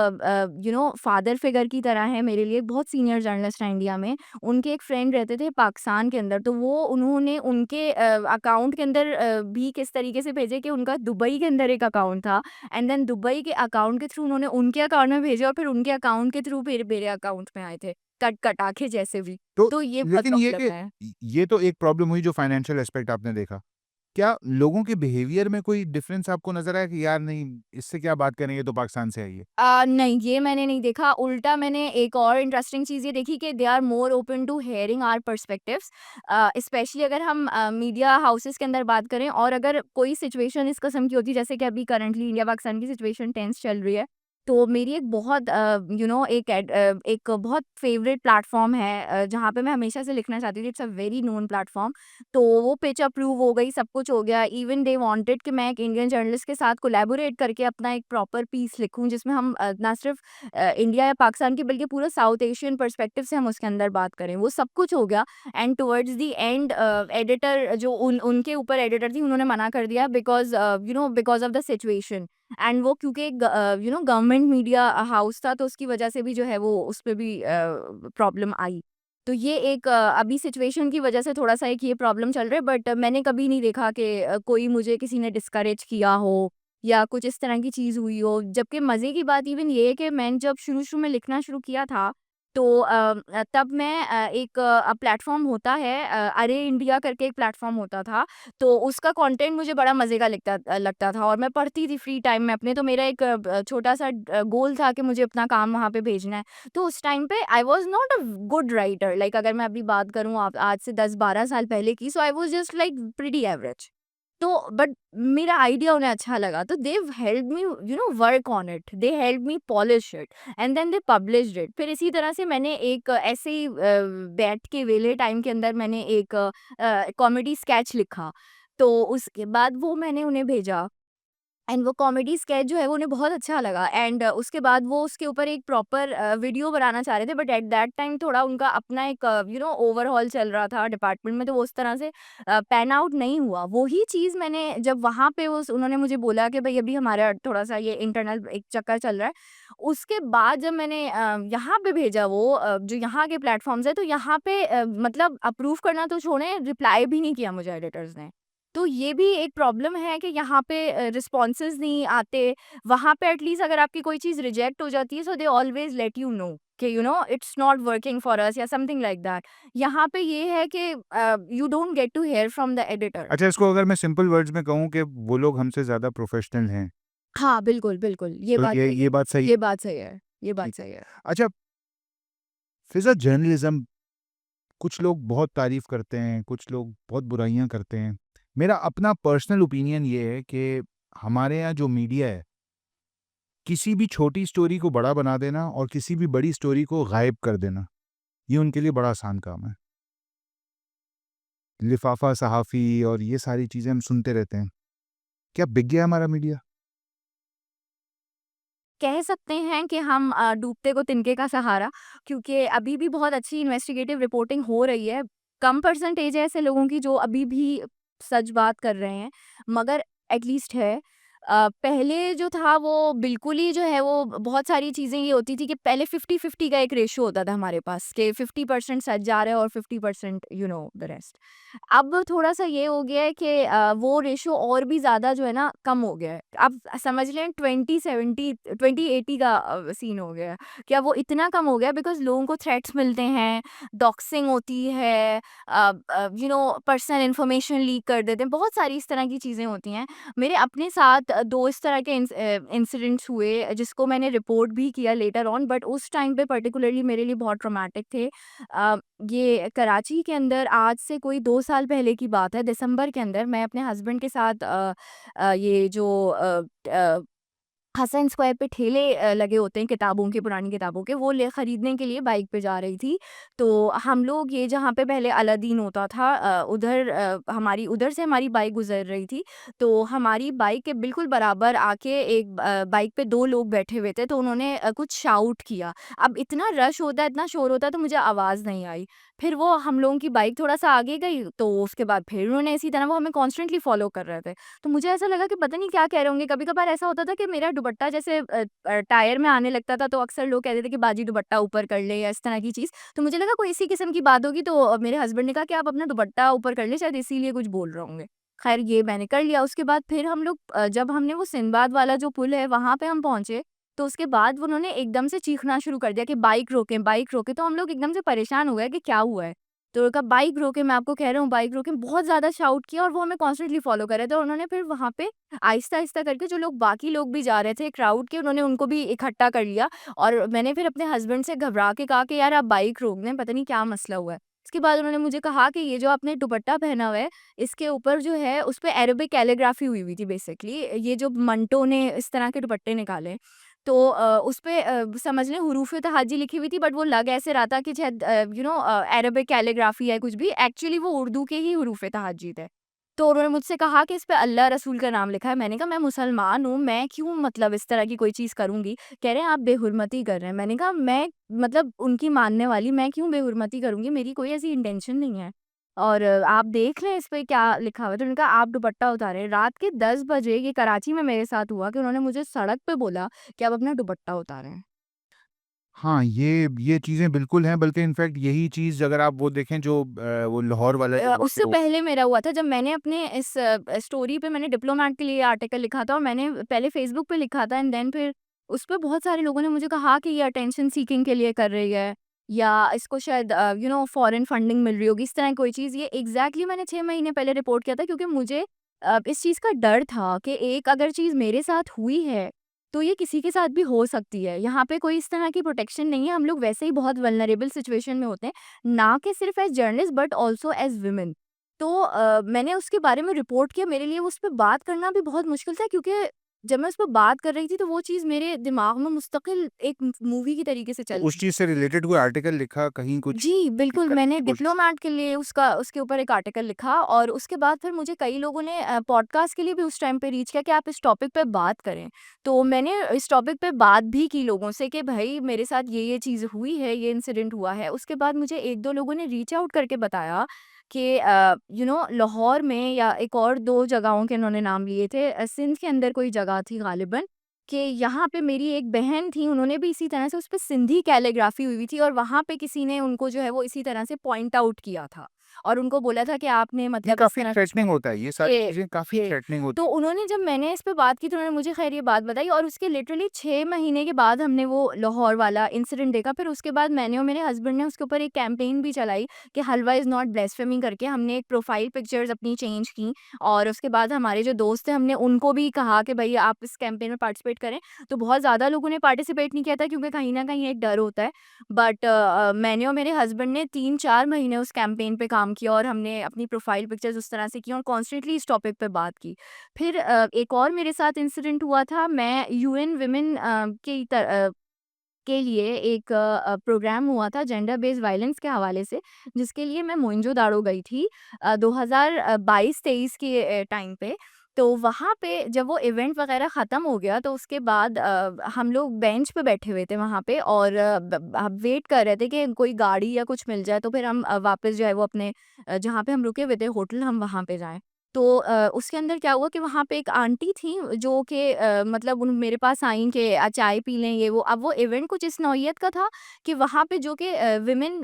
फादर फिगर की तरह है मेरे लिए, बहुत सीनियर जर्नलिस्ट हैं इंडिया में। उनके एक फ्रेंड रहते थे पाकिस्तान के अंदर, तो वो उन्होंने उनके अकाउंट के अंदर भी किस तरीके से भेजे कि उनका दुबई के अंदर एक अकाउंट था, एंड देन दुबई के अकाउंट के थ्रू उन्होंने उनके अकाउंट में भेजे और फिर उनके अकाउंट के थ्रू फिर मेरे अकाउंट में आए थे, कटा के जैसे भी। तो तो ये बहुत लेकिन ये प्रॉब्लम कि है। ये तो एक प्रॉब्लम हुई जो फाइनेंशियल एस्पेक्ट आपने देखा। क्या लोगों के बिहेवियर में कोई डिफरेंस आपको नज़र आया कि यार नहीं, इससे क्या बात करेंगे, ये तो पाकिस्तान से आई है? नहीं, ये मैंने नहीं देखा। उल्टा मैंने एक और इंटरेस्टिंग चीज़ ये देखी कि they are more open to hearing our perspectives. Especially अगर हम मीडिया हाउसेस के अंदर बात करें, और अगर कोई सिचुएशन इस किस्म की होती है, जैसे कि अभी करंटली इंडिया पाकिस्तान की सिचुएशन टेंस चल रही है, तो मेरी एक बहुत एक बहुत फेवरेट प्लेटफ़ॉर्म है जहाँ पे मैं हमेशा से लिखना चाहती थी। It's a very known platform. तो वो पिच अप्रूव हो गई, सब कुछ हो गया। इवन दे वांटेड कि मैं एक इंडियन जर्नलिस्ट के साथ कोलैबोरेट करके अपना एक प्रॉपर पीस लिखूँ, जिसमें हम ना सिर्फ इंडिया या पाकिस्तान की, बल्कि पूरा साउथ एशियन पर्सपेक्टिव से हम उसके अंदर बात करें। वो सब कुछ हो गया, and towards the end editor जो उनके ऊपर एडिटर थी, उन्होंने मना कर दिया because because of the situation. And वो क्योंकि गवर्नमेंट मीडिया हाउस था, तो उसकी वजह से भी जो है वो उसपे भी प्रॉब्लम आई। तो ये एक अभी सिचुएशन की वजह से थोड़ा-सा एक ये प्रॉब्लम चल रहा है, बट मैंने कभी नहीं देखा कि कोई मुझे किसी ने डिस्करेज किया हो या कुछ इस तरह की चीज़ हुई हो। जबकि मज़े की बात इवन ये है कि मैंने जब शुरू-शुरू में लिखना शुरू किया था, तो तब मैं एक प्लेटफ़ॉर्म होता है अरे इंडिया करके एक प्लेटफ़ॉर्म होता था, तो उसका कंटेंट मुझे बड़ा मज़े का लगता था, और मैं पढ़ती थी फ्री टाइम में अपने। तो मेरा एक छोटा-सा गोल था कि मुझे अपना काम वहाँ पे भेजना है। तो उस टाइम पे I was not a good writer, like अगर मैं अभी बात करूँ आप आज से 10-12 साल पहले की, so I was just like pretty average. तो बट मेरा आइडिया उन्हें अच्छा लगा, तो they help me work on it, they help me polish it and then they published it. फिर इसी तरह से मैंने एक ऐसे ही बैठ के वेले टाइम के अंदर मैंने एक कॉमेडी स्केच लिखा, तो उसके बाद वो मैंने उन्हें भेजा एंड वो कॉमेडी स्केच जो है वो उन्हें बहुत अच्छा लगा एंड उसके बाद वो उसके ऊपर एक प्रॉपर वीडियो बनाना चाह रहे थे, बट एट दैट टाइम थोड़ा उनका अपना एक ओवरहॉल चल रहा था डिपार्टमेंट में, तो वो उस तरह से पैन आउट नहीं हुआ। वही चीज़ मैंने जब वहाँ पे उन्होंने मुझे बोला कि भाई अभी हमारा थोड़ा सा ये इंटरनल एक चक्कर चल रहा है, उसके बाद जब मैंने यहाँ पे भेजा वो जो यहाँ के प्लेटफॉर्म्स है, तो यहाँ पे मतलब अप्रूव करना तो छोड़ें, रिप्लाई भी नहीं किया मुझे एडिटर्स ने। तो ये भी एक प्रॉब्लम है कि यहाँ पे रिस्पॉन्सेज़ नहीं आते। वहाँ पे एटलीस्ट अगर आपकी कोई चीज़ रिजेक्ट हो जाती है, so they always let you know कि it's not working for us या समथिंग लाइक दैट। यहाँ पे ये है कि you don't get to hear from the editor. अच्छा, इसको अगर मैं सिंपल वर्ड्स में कहूँ कि वो लोग हमसे ज़्यादा प्रोफेशनल हैं, हाँ, बिल्कुल, बिल्कुल, ये तो बात ये सही ये है। बात सही ये बात सही है, ये बात ठीक। सही है। अच्छा, फिज़ा जर्नलिज़्म कुछ लोग बहुत तारीफ़ करते हैं, कुछ लोग बहुत बुराइयाँ करते हैं। मेरा अपना पर्सनल ओपिनियन ये है कि हमारे यहाँ जो मीडिया है, किसी भी छोटी स्टोरी को बड़ा बना देना और किसी भी बड़ी स्टोरी को गायब कर देना, ये उनके लिए बड़ा आसान काम है। लिफ़ाफ़ा सहाफ़ी और ये सारी चीज़ें हम सुनते रहते हैं। क्या बिक गया हमारा मीडिया? कह सकते हैं कि हम डूबते को तिनके का सहारा, क्योंकि अभी भी बहुत अच्छी इन्वेस्टिगेटिव रिपोर्टिंग हो रही है। कम परसेंटेज है ऐसे लोगों की जो अभी भी सच बात कर रहे हैं, मगर एटलीस्ट है। पहले जो था वो बिल्कुल ही जो है वो बहुत सारी चीज़ें ये होती थी कि पहले 50-50 का एक रेशियो होता था हमारे पास कि 50% सच जा रहा है और 50% द रेस्ट। अब थोड़ा-सा ये हो गया है कि वो रेशियो और भी ज़्यादा जो है ना कम हो गया है। आप समझ लें 20-70 20-80 का सीन हो गया है। क्या वो इतना कम हो गया है बिकॉज़ लोगों को थ्रेट्स मिलते हैं, डॉक्सिंग होती है, पर्सनल इन्फॉर्मेशन लीक कर देते हैं, बहुत सारी इस तरह की चीज़ें होती हैं। मेरे अपने साथ 2 इस तरह के इंसिडेंट्स हुए जिसको मैंने रिपोर्ट भी किया लेटर ऑन, बट उस टाइम पे पर्टिकुलरली मेरे लिए बहुत ट्रॉमेटिक थे। ये कराची के अंदर आज से कोई 2 साल पहले की बात है, दिसंबर के अंदर मैं अपने हस्बैंड के साथ ये जो हसन स्क्वायर पे ठेले लगे होते हैं किताबों के, पुरानी किताबों के, वो ले खरीदने के लिए बाइक पे जा रही थी। तो हम लोग ये जहाँ पे पहले अलादीन होता था उधर हमारी उधर से हमारी बाइक गुज़र रही थी। तो हमारी बाइक के बिल्कुल बराबर आके एक बाइक पे 2 लोग बैठे हुए थे, तो उन्होंने कुछ शाउट किया। अब इतना रश होता है, इतना शोर होता है, तो मुझे आवाज़ नहीं आई। फिर वो हम लोगों की बाइक थोड़ा-सा आगे गई, तो उसके बाद फिर उन्होंने इसी तरह वो हमें कॉन्स्टेंटली फ़ॉलो कर रहे थे। तो मुझे ऐसा लगा कि पता नहीं क्या कह रहे होंगे। कभी-कभार ऐसा होता था कि मेरा दुपट्टा जैसे टायर में आने लगता था, तो अक्सर लोग कहते थे कि बाजी दुपट्टा ऊपर कर ले या इस तरह की चीज़। तो मुझे लगा कोई इसी किस्म की बात होगी, तो मेरे हस्बैंड ने कहा कि आप अपना दुपट्टा ऊपर कर लें, शायद इसीलिए कुछ बोल रहे होंगे। ख़ैर ये मैंने कर लिया। उसके बाद फिर हम लोग जब हमने वो सिंदबाद वाला जो पुल है वहाँ पे हम पहुँचे, तो उसके बाद उन्होंने एकदम से चीखना शुरू कर दिया कि बाइक रोकें, बाइक रोकें। तो हम लोग एकदम से परेशान हो गए कि क्या हुआ है? तो उन्होंने कहा बाइक रोकें, मैं आपको कह रहा हूँ बाइक रोकें। बहुत ज़्यादा शाउट किया और वो हमें कॉन्स्टेंटली फ़ॉलो कर रहे थे, और उन्होंने फिर वहाँ पे आहिस्ता-आहिस्ता करके जो लोग बाकी लोग भी जा रहे थे क्राउड के, उन्होंने उनको भी इकट्ठा कर लिया। और मैंने फिर अपने हस्बैंड से घबरा के कहा कि यार आप बाइक रोक दें, पता नहीं क्या मसला हुआ है। उसके बाद उन्होंने मुझे कहा कि ये जो आपने दुपट्टा पहना हुआ है, इसके ऊपर जो है उस पे अरेबिक कैलीग्राफी हुई हुई थी बेसिकली। ये जो मंटो ने इस तरह के दुपट्टे निकाले, तो उस पे समझ लें हुरूफ-ए-तहाजी लिखी हुई थी, बट वो लग ऐसे रहा था कि शायद अरेबिक कैलीग्राफी है कुछ भी, एक्चुअली वो उर्दू के ही हुरूफ-ए-तहाजी थे। तो उन्होंने मुझसे कहा कि इस पे अल्लाह रसूल का नाम लिखा है। मैंने कहा मैं मुसलमान हूँ, मैं क्यों मतलब इस तरह की कोई चीज़ करूँगी? कह रहे हैं आप बेहुरमती कर रहे हैं। मैंने कहा मैं मतलब उनकी मानने वाली मैं क्यों बेहुरमती करूँगी? मेरी कोई ऐसी इंटेंशन नहीं है। और आप देख लें इस पे क्या लिखा हुआ है। तो उन्होंने कहा आप दुपट्टा उतारें। रात के 10 बजे ये कराची में मेरे साथ हुआ कि उन्होंने मुझे सड़क पे बोला कि आप अपना दुपट्टा उतारें। हाँ, ये चीज़ें बिल्कुल हैं, बल्कि इनफैक्ट यही चीज़ अगर आप वो देखें जो वो लाहौर वाला जो वाक़या उससे हुआ। पहले मेरा हुआ था जब मैंने अपने इस स्टोरी पे मैंने डिप्लोमेट के लिए आर्टिकल लिखा था, और मैंने पहले फेसबुक पे लिखा था एंड देन फिर उस पे बहुत सारे लोगों ने मुझे कहा कि ये अटेंशन सीकिंग के लिए कर रही है, या इसको शायद फॉरेन फंडिंग मिल रही होगी, इस तरह की कोई चीज़। ये एग्जैक्टली मैंने 6 महीने पहले रिपोर्ट किया था, क्योंकि मुझे इस चीज़ का डर था कि एक अगर चीज़ मेरे साथ हुई है तो ये किसी के साथ भी हो सकती है। यहाँ पे कोई इस तरह की प्रोटेक्शन नहीं है, हम लोग वैसे ही बहुत वल्नरेबल सिचुएशन में होते हैं, ना कि सिर्फ as journalist but also as women. तो मैंने उसके बारे में रिपोर्ट किया। मेरे लिए उस पे बात करना भी बहुत मुश्किल था, क्योंकि जब मैं उस पे बात कर रही थी तो वो चीज़ मेरे दिमाग में मुस्तकिल एक मूवी की तरीके से तो चल उस रही चीज़ थी। से रिलेटेड कोई आर्टिकल लिखा, कहीं कुछ जी, बिल्कुल, करने मैंने की कोशिश डिप्लोमैट के लिए उसके ऊपर एक आर्टिकल लिखा, और उसके बाद फिर मुझे कई लोगों ने पॉडकास्ट के लिए भी उस टाइम पे रीच किया कि आप इस टॉपिक पे बात करें। तो मैंने इस टॉपिक पे बात भी की लोगों से कि भई मेरे साथ ये चीज़ हुई है, ये इंसिडेंट हुआ है। उसके बाद मुझे 1-2 लोगों ने रीच आउट करके बताया कि लाहौर में या एक और 2 जगहों के उन्होंने नाम लिए थे, सिंध के अंदर कोई जगह थी ग़ालिबन, कि यहाँ पे मेरी एक बहन थी, उन्होंने भी इसी तरह से उस पे सिंधी कैलीग्राफी हुई थी, और वहाँ पे किसी ने उनको जो है वो इसी तरह से पॉइंट आउट किया था, और उनको बोला था कि आपने ये मतलब इस काफ़ी तरह थ्रेटनिंग होता है, ये सारी ये चीज़ें काफ़ी ये थ्रेटनिंग होती तो उन्होंने जब मैंने इस पे बात की तो उन्होंने मुझे ख़ैर ये बात बताई, और उसके लिटरली 6 महीने के बाद हमने वो लाहौर वाला इंसिडेंट देखा। फिर उसके बाद मैंने और मेरे हस्बैंड ने उसके ऊपर एक कैंपेन भी चलाई कि हलवा इज़ नॉट ब्lasphemy करके। हमने एक प्रोफाइल पिक्चर्स अपनी चेंज की, और उसके बाद हमारे जो दोस्त थे हमने उनको भी कहा कि भई आप इस कैंपेन में पार्टिसिपेट करें। तो बहुत ज़्यादा लोगों ने पार्टिसिपेट नहीं किया था, क्योंकि कहीं न कहीं एक डर होता है। बट मैंने और मेरे हस्बैंड ने 3-4 महीने उस कैंपेन पे काम किया, और हमने अपनी प्रोफाइल पिक्चर्स उस तरह से की और कॉन्स्टेंटली इस टॉपिक पे बात की। फिर एक और मेरे साथ इंसिडेंट हुआ था। मैं यूएन वुमेन के लिए एक प्रोग्राम हुआ था जेंडर बेस्ड वायलेंस के हवाले से, जिसके लिए मैं मोइंजो-दारो गई थी 2022-23 के टाइम पे। तो वहाँ पे जब वो इवेंट वगैरह ख़त्म हो गया तो उसके बाद हम लोग बेंच पे बैठे हुए थे वहाँ पे, और वेट कर रहे थे कि कोई गाड़ी या कुछ मिल जाए तो फिर हम वापस जो है वो अपने जहाँ पे हम रुके हुए थे होटल, हम वहाँ पे जाएँ। तो उसके अंदर क्या हुआ कि वहाँ पे एक आंटी थी जो कि मतलब उन मेरे पास आईं कि चाय पी लें ये वो। अब वो इवेंट कुछ इस नौइयत का था कि वहाँ पे जो कि विमेन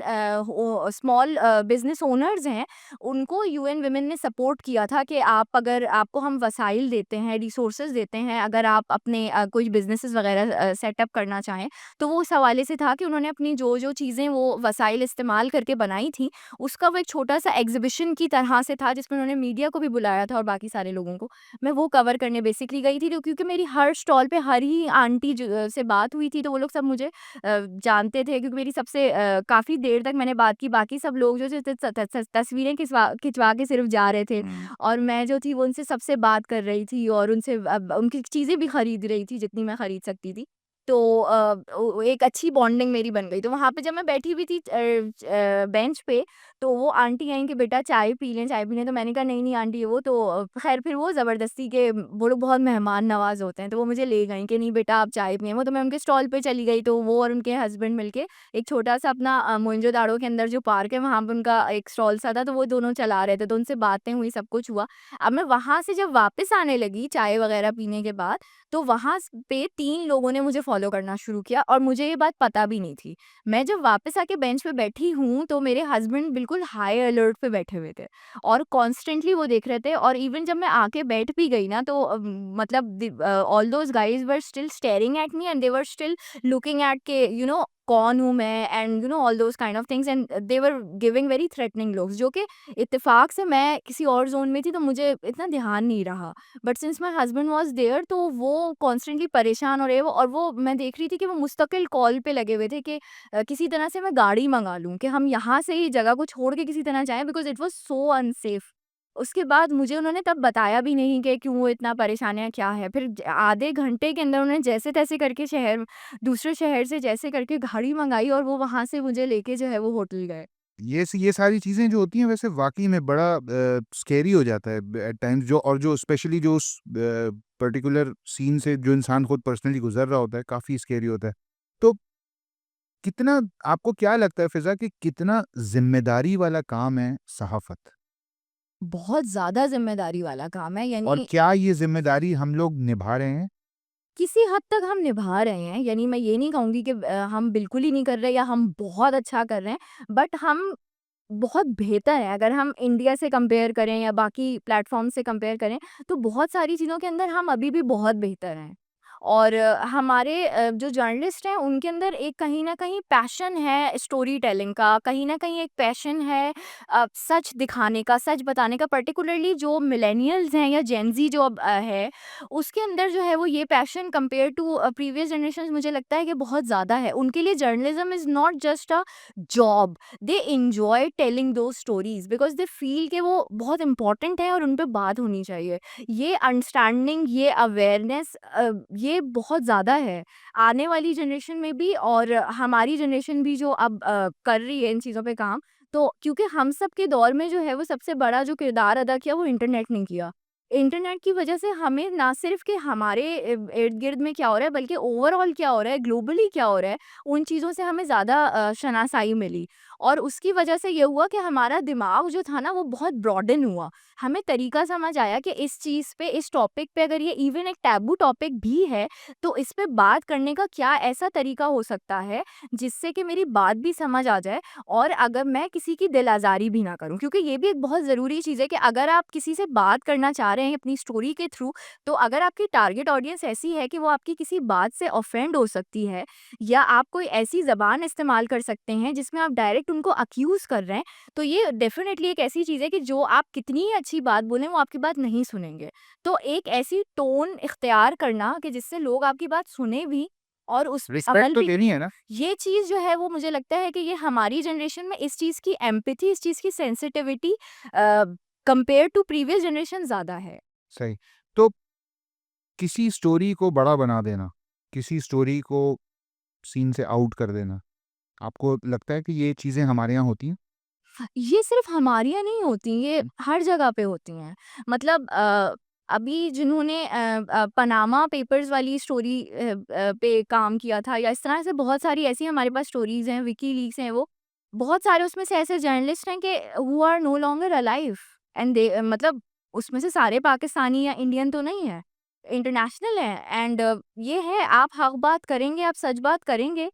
स्मॉल बिज़नेस ओनर्स हैं, उनको यूएन विमेन ने सपोर्ट किया था कि आप अगर आपको हम वसाइल देते हैं, रिसोर्सेज़ देते हैं, अगर आप अपने कोई बिज़नेसेस वग़ैरह सेटअप करना चाहें। तो वो उस हवाले से था कि उन्होंने अपनी जो-जो चीज़ें वो वसाइल इस्तेमाल करके बनाई थी, उसका वो एक छोटा-सा एग्ज़िबिशन की तरह से था, जिसमें उन्होंने मीडिया को भी बुलाया था और बाकी सारे लोगों को। मैं वो कवर करने बेसिकली गई थी, तो क्योंकि मेरी हर स्टॉल पे हर ही आंटी से बात हुई थी, तो वो लोग सब मुझे जानते थे, क्योंकि मेरी सबसे काफ़ी देर तक मैंने बात की। बाकी सब लोग जो थे त त त तस्वीरें खिंचवा के सिर्फ़ जा रहे थे, हुँ। और मैं जो थी वो उनसे सबसे बात कर रही थी, और उनसे उनकी चीज़ें भी खरीद रही थी जितनी मैं खरीद सकती थी। तो एक अच्छी बॉन्डिंग मेरी बन गई। तो वहाँ पे जब मैं बैठी हुई थी बेंच पे, तो वो आंटी आई कि बेटा चाय पी लें, चाय पी लें। तो मैंने कहा नहीं, नहीं आंटी वो तो ख़ैर फिर वो ज़बरदस्ती के वो लोग बहुत मेहमान नवाज़ होते हैं, तो वो मुझे ले गईं कि नहीं बेटा आप चाय पिएँ। वो तो मैं उनके स्टॉल पे चली गई, तो वो और उनके हस्बैंड मिलके एक छोटा-सा अपना मोइंजो-दारो के अंदर जो पार्क है वहाँ पे उनका एक स्टॉल सा था, तो वो दोनों चला रहे थे, तो उनसे बातें हुई, सब कुछ हुआ। अब मैं वहाँ से जब वापस आने लगी चाय वग़ैरह पीने के बाद, तो वहाँ पे 3 लोगों ने मुझे फ़ॉलो करना शुरू किया, और मुझे ये बात पता भी नहीं थी। मैं जब वापस आके बेंच पे बैठी हूँ, तो मेरे हस्बैंड बिल्कुल हाई अलर्ट पे बैठे हुए थे, और कॉन्स्टेंटली वो देख रहे थे। और इवन जब मैं आके बैठ भी गई ना, तो मतलब all those guys were still staring at me, and they were still looking at के कौन हूँ मैं, and all those kind of things, and they were giving very threatening looks, जो कि इत्तेफ़ाक से मैं किसी और ज़ोन में थी, तो मुझे इतना ध्यान नहीं रहा। But since my husband was there, तो वो कॉन्स्टेंटली परेशान हो रहे वो, और वो मैं देख रही थी कि वो मुस्तकिल कॉल पे लगे हुए थे कि किसी तरह से मैं गाड़ी मँगा लूँ, कि हम यहाँ से ही जगह को छोड़ के किसी तरह जाएँ, because it was so unsafe. उसके बाद मुझे उन्होंने तब बताया भी नहीं कि क्यों वो इतना परेशान है, क्या है। फिर आधे घंटे के अंदर उन्होंने जैसे-तैसे करके दूसरे शहर से जैसे करके गाड़ी मँगाई, और वो वहाँ से मुझे लेके जो है वो होटल गए। ये सारी चीज़ें जो होती हैं वैसे वाक़ई में बड़ा स्केरी हो जाता है एट टाइम्स, जो स्पेशली जो उस पर्टिकुलर सीन से जो इंसान खुद पर्सनली गुज़र रहा होता है, काफ़ी स्केरी होता है। तो कितना आपको क्या लगता है फ़िज़ा कि कितना ज़िम्मेदारी वाला काम है सहाफ़त? बहुत ज़्यादा ज़िम्मेदारी वाला काम है, और यानी क्या ये ज़िम्मेदारी हम लोग निभा रहे हैं? किसी हद तक हम निभा रहे हैं। यानी मैं ये नहीं कहूँगी कि हम बिल्कुल ही नहीं कर रहे या हम बहुत अच्छा कर रहे हैं, बट हम बहुत बेहतर है। अगर हम इंडिया से कंपेयर करें या बाकी प्लेटफ़ॉर्म से कंपेयर करें, तो बहुत सारी चीज़ों के अंदर हम अभी भी बहुत बेहतर हैं। और हमारे जो जर्नलिस्ट हैं उनके अंदर एक कहीं न कहीं पैशन है स्टोरी टेलिंग का, कहीं न कहीं एक पैशन है सच दिखाने का, सच बताने का। पर्टिकुलरली जो मिलेनियल्स हैं या जेन ज़ी जो अब है, उसके अंदर जो है वो ये passion compare to previous generations मुझे लगता है कि बहुत ज़्यादा है। उनके लिए journalism is not just a job, they enjoy telling those stories because they feel कि वो बहुत इम्पोर्टेंट है और उन पे बात होनी चाहिए। ये अंडरस्टैंडिंग, ये अवेयरनेस ये बहुत ज़्यादा है। आने वाली जनरेशन में भी और हमारी जनरेशन भी जो अब कर रही है इन चीज़ों पे काम, तो क्योंकि हम सब के दौर में जो है वो सबसे बड़ा जो किरदार अदा किया वो इंटरनेट ने किया। इंटरनेट की वजह से हमें ना सिर्फ़ कि हमारे इर्द-गिर्द में क्या हो रहा है बल्कि ओवरऑल क्या हो रहा है, ग्लोबली क्या हो रहा है, उन चीज़ों से हमें ज़्यादा शनासाई मिली। और उसकी वजह से ये हुआ कि हमारा दिमाग जो था ना वो बहुत ब्रॉडेन हुआ। हमें तरीका समझ आया कि इस चीज़ पे, इस टॉपिक पे अगर ये इवन एक टैबू टॉपिक भी है, तो इस पे बात करने का क्या ऐसा तरीका हो सकता है, जिससे कि मेरी बात भी समझ आ जाए और अगर मैं किसी की दिल आज़ारी भी ना करूँ। क्योंकि ये भी एक बहुत ज़रूरी चीज़ है कि अगर आप किसी से बात करना चाह रहे हैं अपनी स्टोरी के थ्रू, तो अगर आपकी टारगेट ऑडियंस ऐसी है कि वो आपकी किसी बात से ऑफेंड हो सकती है या आप कोई ऐसी ज़बान इस्तेमाल कर सकते हैं जिसमें आप डायरेक्ट उनको अक्यूज़ कर रहे हैं, तो ये डेफ़िनेटली एक ऐसी चीज़ है कि जो आप कितनी ही अच्छी बात बोलें, वो आपकी बात नहीं सुनेंगे। तो एक ऐसी टोन इख्तियार करना कि जिससे लोग आपकी बात सुनें भी और उस पे रिस्पेक्ट अमल तो भी, देनी है ना। ये चीज़ जो है वो मुझे लगता है कि ये हमारी जनरेशन में इस चीज़ की एम्पैथी, इस चीज़ की sensitivity compare to previous generation ज़्यादा है। सही। तो किसी स्टोरी को बड़ा बना देना, किसी स्टोरी को सीन से आउट कर देना, आपको लगता है कि ये चीज़ें हमारे यहाँ होती हैं? ये सिर्फ़ हमारे यहाँ नहीं होती, ये हुँ। हर जगह पे होती हैं। मतलब अभी जिन्होंने पनामा पेपर्स वाली स्टोरी पे काम किया था या इस तरह से बहुत सारी ऐसी हमारे पास स्टोरीज़ हैं, विकीलीक्स हैं वो। बहुत सारे उसमें से ऐसे जर्नलिस्ट हैं कि who are no longer alive and they मतलब उसमें से सारे पाकिस्तानी या इंडियन तो नहीं है, इंटरनेशनल हैं एंड ये है आप हक़ बात करेंगे, आप सच बात करेंगे,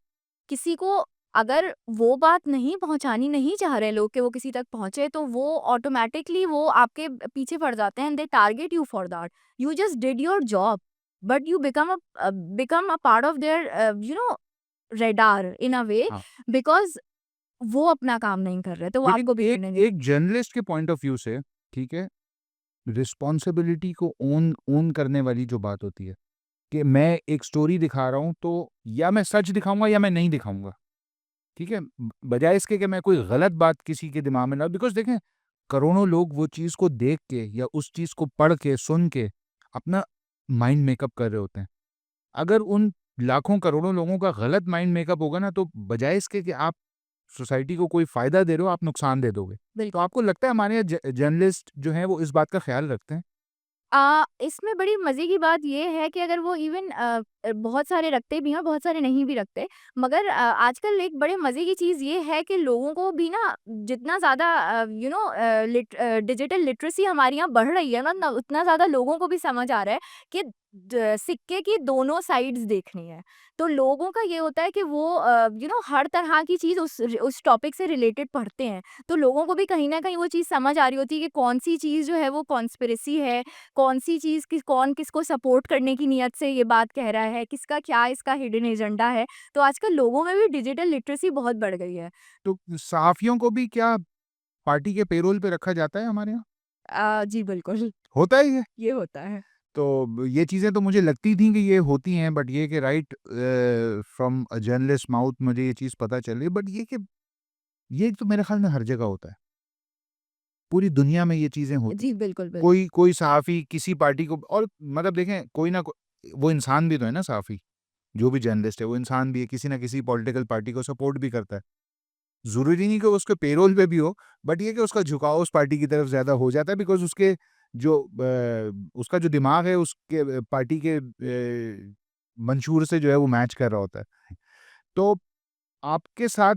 किसी को अगर वो बात नहीं पहुँचानी नहीं चाह रहे लोग कि वो किसी तक पहुँचे, तो वो ऑटोमैटिकली वो आपके पीछे पड़ जाते हैं and they target you for that. You just did your job, but you become a part of their radar इन अ वे हाँ। बिकॉज़ वो अपना काम नहीं कर रहे, तो वो लेकिन आपको भी एक करने नहीं। एक जर्नलिस्ट के पॉइंट ऑफ व्यू से, ठीक है, रिस्पॉन्सिबिलिटी को ओन ओन करने वाली जो बात होती है, कि मैं एक स्टोरी दिखा रहा हूँ तो या मैं सच दिखाऊँगा या मैं नहीं दिखाऊँगा, ठीक है? बजाय इसके कि मैं कोई गलत बात किसी के दिमाग में ना, बिकॉज़ देखें, करोड़ों लोग वो चीज़ को देख के या उस चीज़ को पढ़ के, सुन के अपना माइंड मेकअप कर रहे होते हैं। अगर उन लाखों करोड़ों लोगों का गलत माइंड मेकअप होगा ना, तो बजाय इसके कि आप सोसाइटी को कोई फ़ायदा दे रहे हो, आप नुकसान दे दोगे। तो बिल्कुल। आपको लगता है हमारे यहाँ जर्नलिस्ट जो हैं वो इस बात का ख़्याल रखते हैं? इसमें बड़ी मज़े की बात ये है कि अगर वो इवन बहुत सारे रखते भी हैं और बहुत सारे नहीं भी रखते। मगर आजकल एक बड़े मज़े की चीज़ ये है कि लोगों को भी ना जितना ज़्यादा डिजिटल लिटरेसी हमारे यहाँ बढ़ रही है ना उतना ज़्यादा लोगों को भी समझ आ रहा है कि सिक्के की दोनों साइड्स देखनी है। तो लोगों का ये होता है कि वो हर तरह की चीज़ उस टॉपिक से रिलेटेड पढ़ते हैं। तो लोगों को भी कहीं न कहीं वो चीज़ समझ आ रही होती है कि कौन-सी चीज़ जो है वो कॉन्स्पिरेसी है, कौन-सी चीज़ कौन किसको सपोर्ट करने की नीयत से ये बात कह रहा है, किसका क्या इसका हिडन एजेंडा है। तो आजकल लोगों में भी डिजिटल लिटरेसी बहुत बढ़ गई है। तो सहाफ़ियों को भी क्या पार्टी के पेरोल पे रखा जाता है हमारे यहाँ? जी बिल्कुल, होता है ये? ये होता है। तो ये चीज़ें तो मुझे लगती थी कि ये होती हैं, बट ये कि right from a journalist mouth मुझे ये चीज़ पता चली, बट ये कि ये तो मेरे ख़्याल में हर जगह होता है। पूरी दुनिया में ये चीज़ें होती जी, हैं। बिल्कुल, बिल्कुल। कोई कोई सहाफ़ी किसी पार्टी को, और मतलब देखें, कोई ना कोई वो इंसान भी तो है ना सहाफ़ी, जो भी जर्नलिस्ट है वो इंसान भी है, किसी न किसी पॉलिटिकल पार्टी को सपोर्ट भी करता है। ज़रूरी नहीं कि वो उसके पेरोल पे भी हो, बट ये कि उसका झुकाव उस पार्टी की तरफ ज़्यादा हो जाता है, बिकॉज़ उसके जो उसका जो दिमाग है उसके पार्टी के मंशूर से जो है वो मैच कर रहा होता है। तो आपके साथ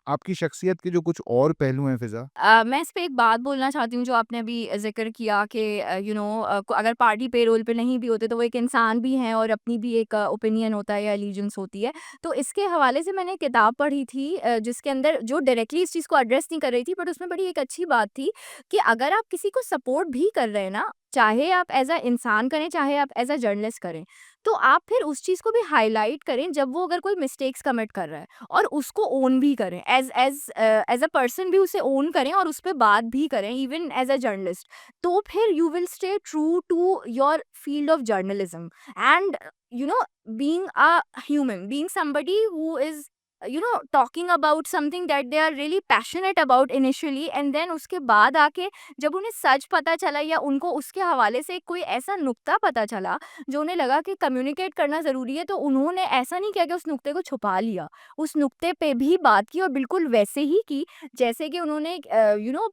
आपकी शख्सियत के जो कुछ और पहलू हैं फ़िज़ा। मैं इस पे एक बात बोलना चाहती हूँ जो आपने अभी ज़िक्र किया कि अगर पार्टी पेरोल पे नहीं भी होते तो वो एक इंसान भी हैं और अपनी भी एक ओपिनियन होता है या एलिजेंस होती है। तो इसके हवाले से मैंने एक किताब पढ़ी थी जिसके अंदर जो डायरेक्टली इस चीज़ को एड्रेस नहीं कर रही थी बट उसमें बड़ी एक अच्छी बात थी कि अगर आप किसी को सपोर्ट भी कर रहे हैं ना, चाहे आप एज अ इंसान करें, चाहे आप एज अ जर्नलिस्ट करें, तो आप फिर उस चीज़ को भी हाईलाइट करें जब वो अगर कोई मिस्टेक्स कमिट कर रहा है, और उसको ओन भी करें as as as a person, भी उसे ओन करें और उस पर बात भी करें इवन एज अ जर्नलिस्ट। तो फिर you will stay true to your field of journalism, and being a human, being somebody who is talking about something that they are really passionate about initially, and then उसके बाद आके जब उन्हें सच पता चला या उनको उसके हवाले से कोई ऐसा नुक्ता पता चला जो उन्हें लगा कि कम्युनिकेट करना ज़रूरी है, तो उन्होंने ऐसा नहीं किया कि उस नुक्ते को छुपा लिया, उस नुक्ते पे भी बात की, और बिल्कुल वैसे ही की जैसे कि उन्होंने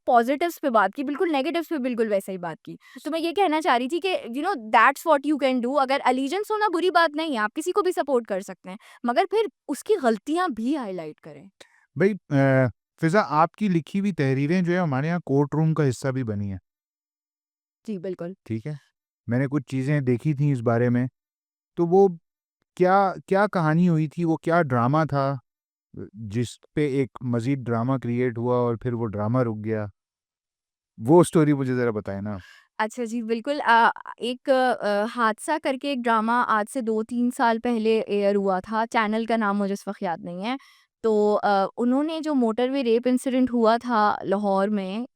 पॉजिटिव्स पे बात की, बिल्कुल नेगेटिव्स पे बिल्कुल वैसे ही बात की। तो मैं ये कहना चाह रही थी कि that's what you can do. अगर अलीजेंस होना बुरी बात नहीं है, आप किसी को भी सपोर्ट कर सकते हैं, मगर फिर उसकी गलतियां भी हाईलाइट करें। भाई फिजा, आपकी लिखी हुई तहरीरें जो है हमारे यहाँ कोर्ट रूम का हिस्सा भी बनी है, जी बिल्कुल। ठीक है? मैंने कुछ चीज़ें देखी थी इस बारे में, तो वो क्या क्या कहानी हुई थी, वो क्या ड्रामा था जिस पे एक मज़ीद ड्रामा क्रिएट हुआ और फिर वो ड्रामा रुक गया? वो स्टोरी मुझे ज़रा बताएँ ना। अच्छा जी, बिल्कुल। एक हादसा करके एक ड्रामा आज से 2-3 साल पहले एयर हुआ था, चैनल का नाम मुझे इस वक़्त याद नहीं है। तो उन्होंने जो मोटरवे रेप इंसिडेंट हुआ था लाहौर में,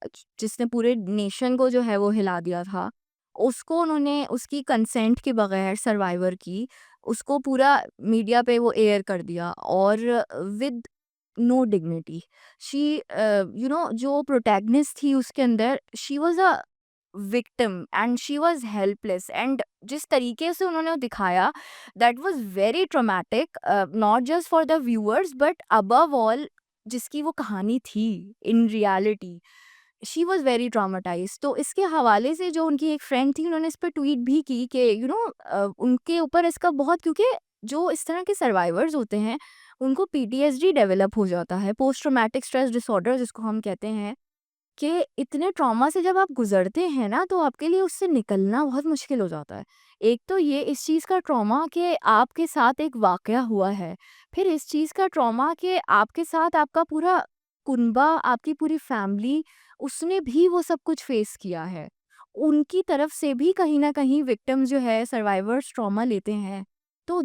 जिसने पूरे नेशन को जो है वो हिला दिया था, उसको उन्होंने उसकी कंसेंट के बगैर सर्वाइवर की, उसको पूरा मीडिया पे वो एयर कर दिया, और विद नो डिग्निटी। शी जो प्रोटैगनिस्ट थी उसके अंदर, she was a victim and she was helpless, and जिस तरीके से उन्होंने वो दिखाया, that was very traumatic, not just for the viewers but above all जिसकी वो कहानी थी in reality, she was very traumatised. तो इसके हवाले से जो उनकी एक फ्रेंड थी, उन्होंने इस पर ट्वीट भी की कि उनके ऊपर इसका बहुत, क्योंकि जो इस तरह के सर्वाइवर्स होते हैं उनको पीटीएसडी डेवलप हो जाता है, पोस्ट ट्रॉमेटिक स्ट्रेस डिसऑर्डर जिसको हम कहते हैं, कि इतने ट्रॉमा से जब आप गुज़रते हैं ना, तो आपके लिए उससे निकलना बहुत मुश्किल हो जाता है। एक तो ये इस चीज़ का ट्रॉमा कि आपके साथ एक वाक़या हुआ है, फिर इस चीज़ का ट्रॉमा कि आपके साथ आपका पूरा कुनबा, आपकी पूरी फैमिली, उसने भी वो सब कुछ फ़ेस किया है। उनकी तरफ से भी कहीं न कहीं विक्टिम्स जो है, सर्वाइवर्स ट्रॉमा लेते हैं। तो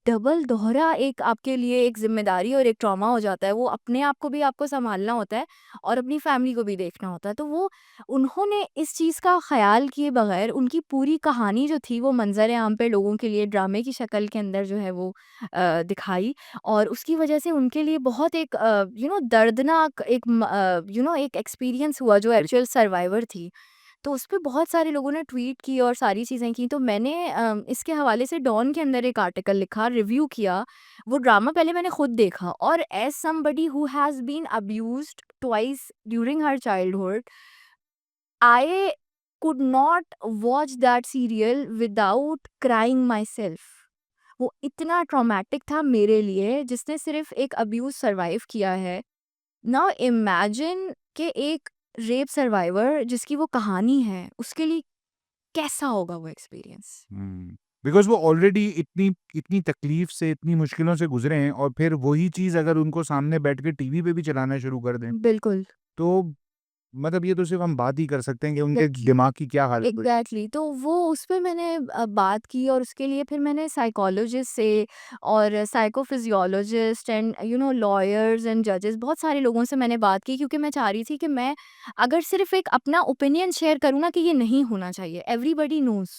डबल दोहरा एक आपके लिए एक ज़िम्मेदारी और एक ट्रॉमा हो जाता है। वो अपने आप को भी आपको सँभालना होता है और अपनी फैमिली को भी देखना होता है। तो वो उन्होंने इस चीज़ का ख़याल किए बगैर उनकी पूरी कहानी जो थी वो मंज़र-ए-आम पे लोगों के लिए ड्रामे की शक्ल के अंदर जो है वो दिखाई, और उसकी वज़ह से उनके लिए बहुत एक दर्दनाक एक एक एक्सपीरियंस हुआ जो एक्चुअल सर्वाइवर थी। तो उसपे बहुत सारे लोगों ने ट्वीट की और सारी चीज़ें की, तो मैंने इसके हवाले से डॉन के अंदर एक आर्टिकल लिखा, रिव्यू किया। वो ड्रामा पहले मैंने खुद देखा, और as somebody who has been abused twice during her childhood, I could not watch that serial without crying myself. वो इतना ट्रॉमेटिक था मेरे लिए, जिसने सिर्फ एक अब्यूज़ सर्वाइव किया है। नाउ इमेजिन कि एक रेप सर्वाइवर जिसकी वो कहानी है, उसके लिए कैसा होगा वो एक्सपीरियंस? बिकॉज़ वो ऑलरेडी इतनी इतनी तकलीफ़ से, इतनी मुश्किलों से गुज़रे हैं, और फिर वही चीज़ अगर उनको सामने बैठ के टीवी पे भी चलाना शुरू कर दें, बिल्कुल। तो मतलब ये तो सिर्फ़ हम बात ही कर सकते हैं कि उनके दिमाग की क्या हालत हुई। एग्जैक्टली, तो वो उस पे मैंने बात की, और उसके लिए फिर मैंने साइकोलॉजिस्ट से और साइकोफिजियोलॉजिस्ट एंड लॉयर्स एंड जजेस, बहुत सारे लोगों से मैंने बात की, क्योंकि मैं चाह रही थी कि मैं अगर सिर्फ एक अपना ओपिनियन शेयर करूँ ना कि ये नहीं होना चाहिए, एवरीबडी नोज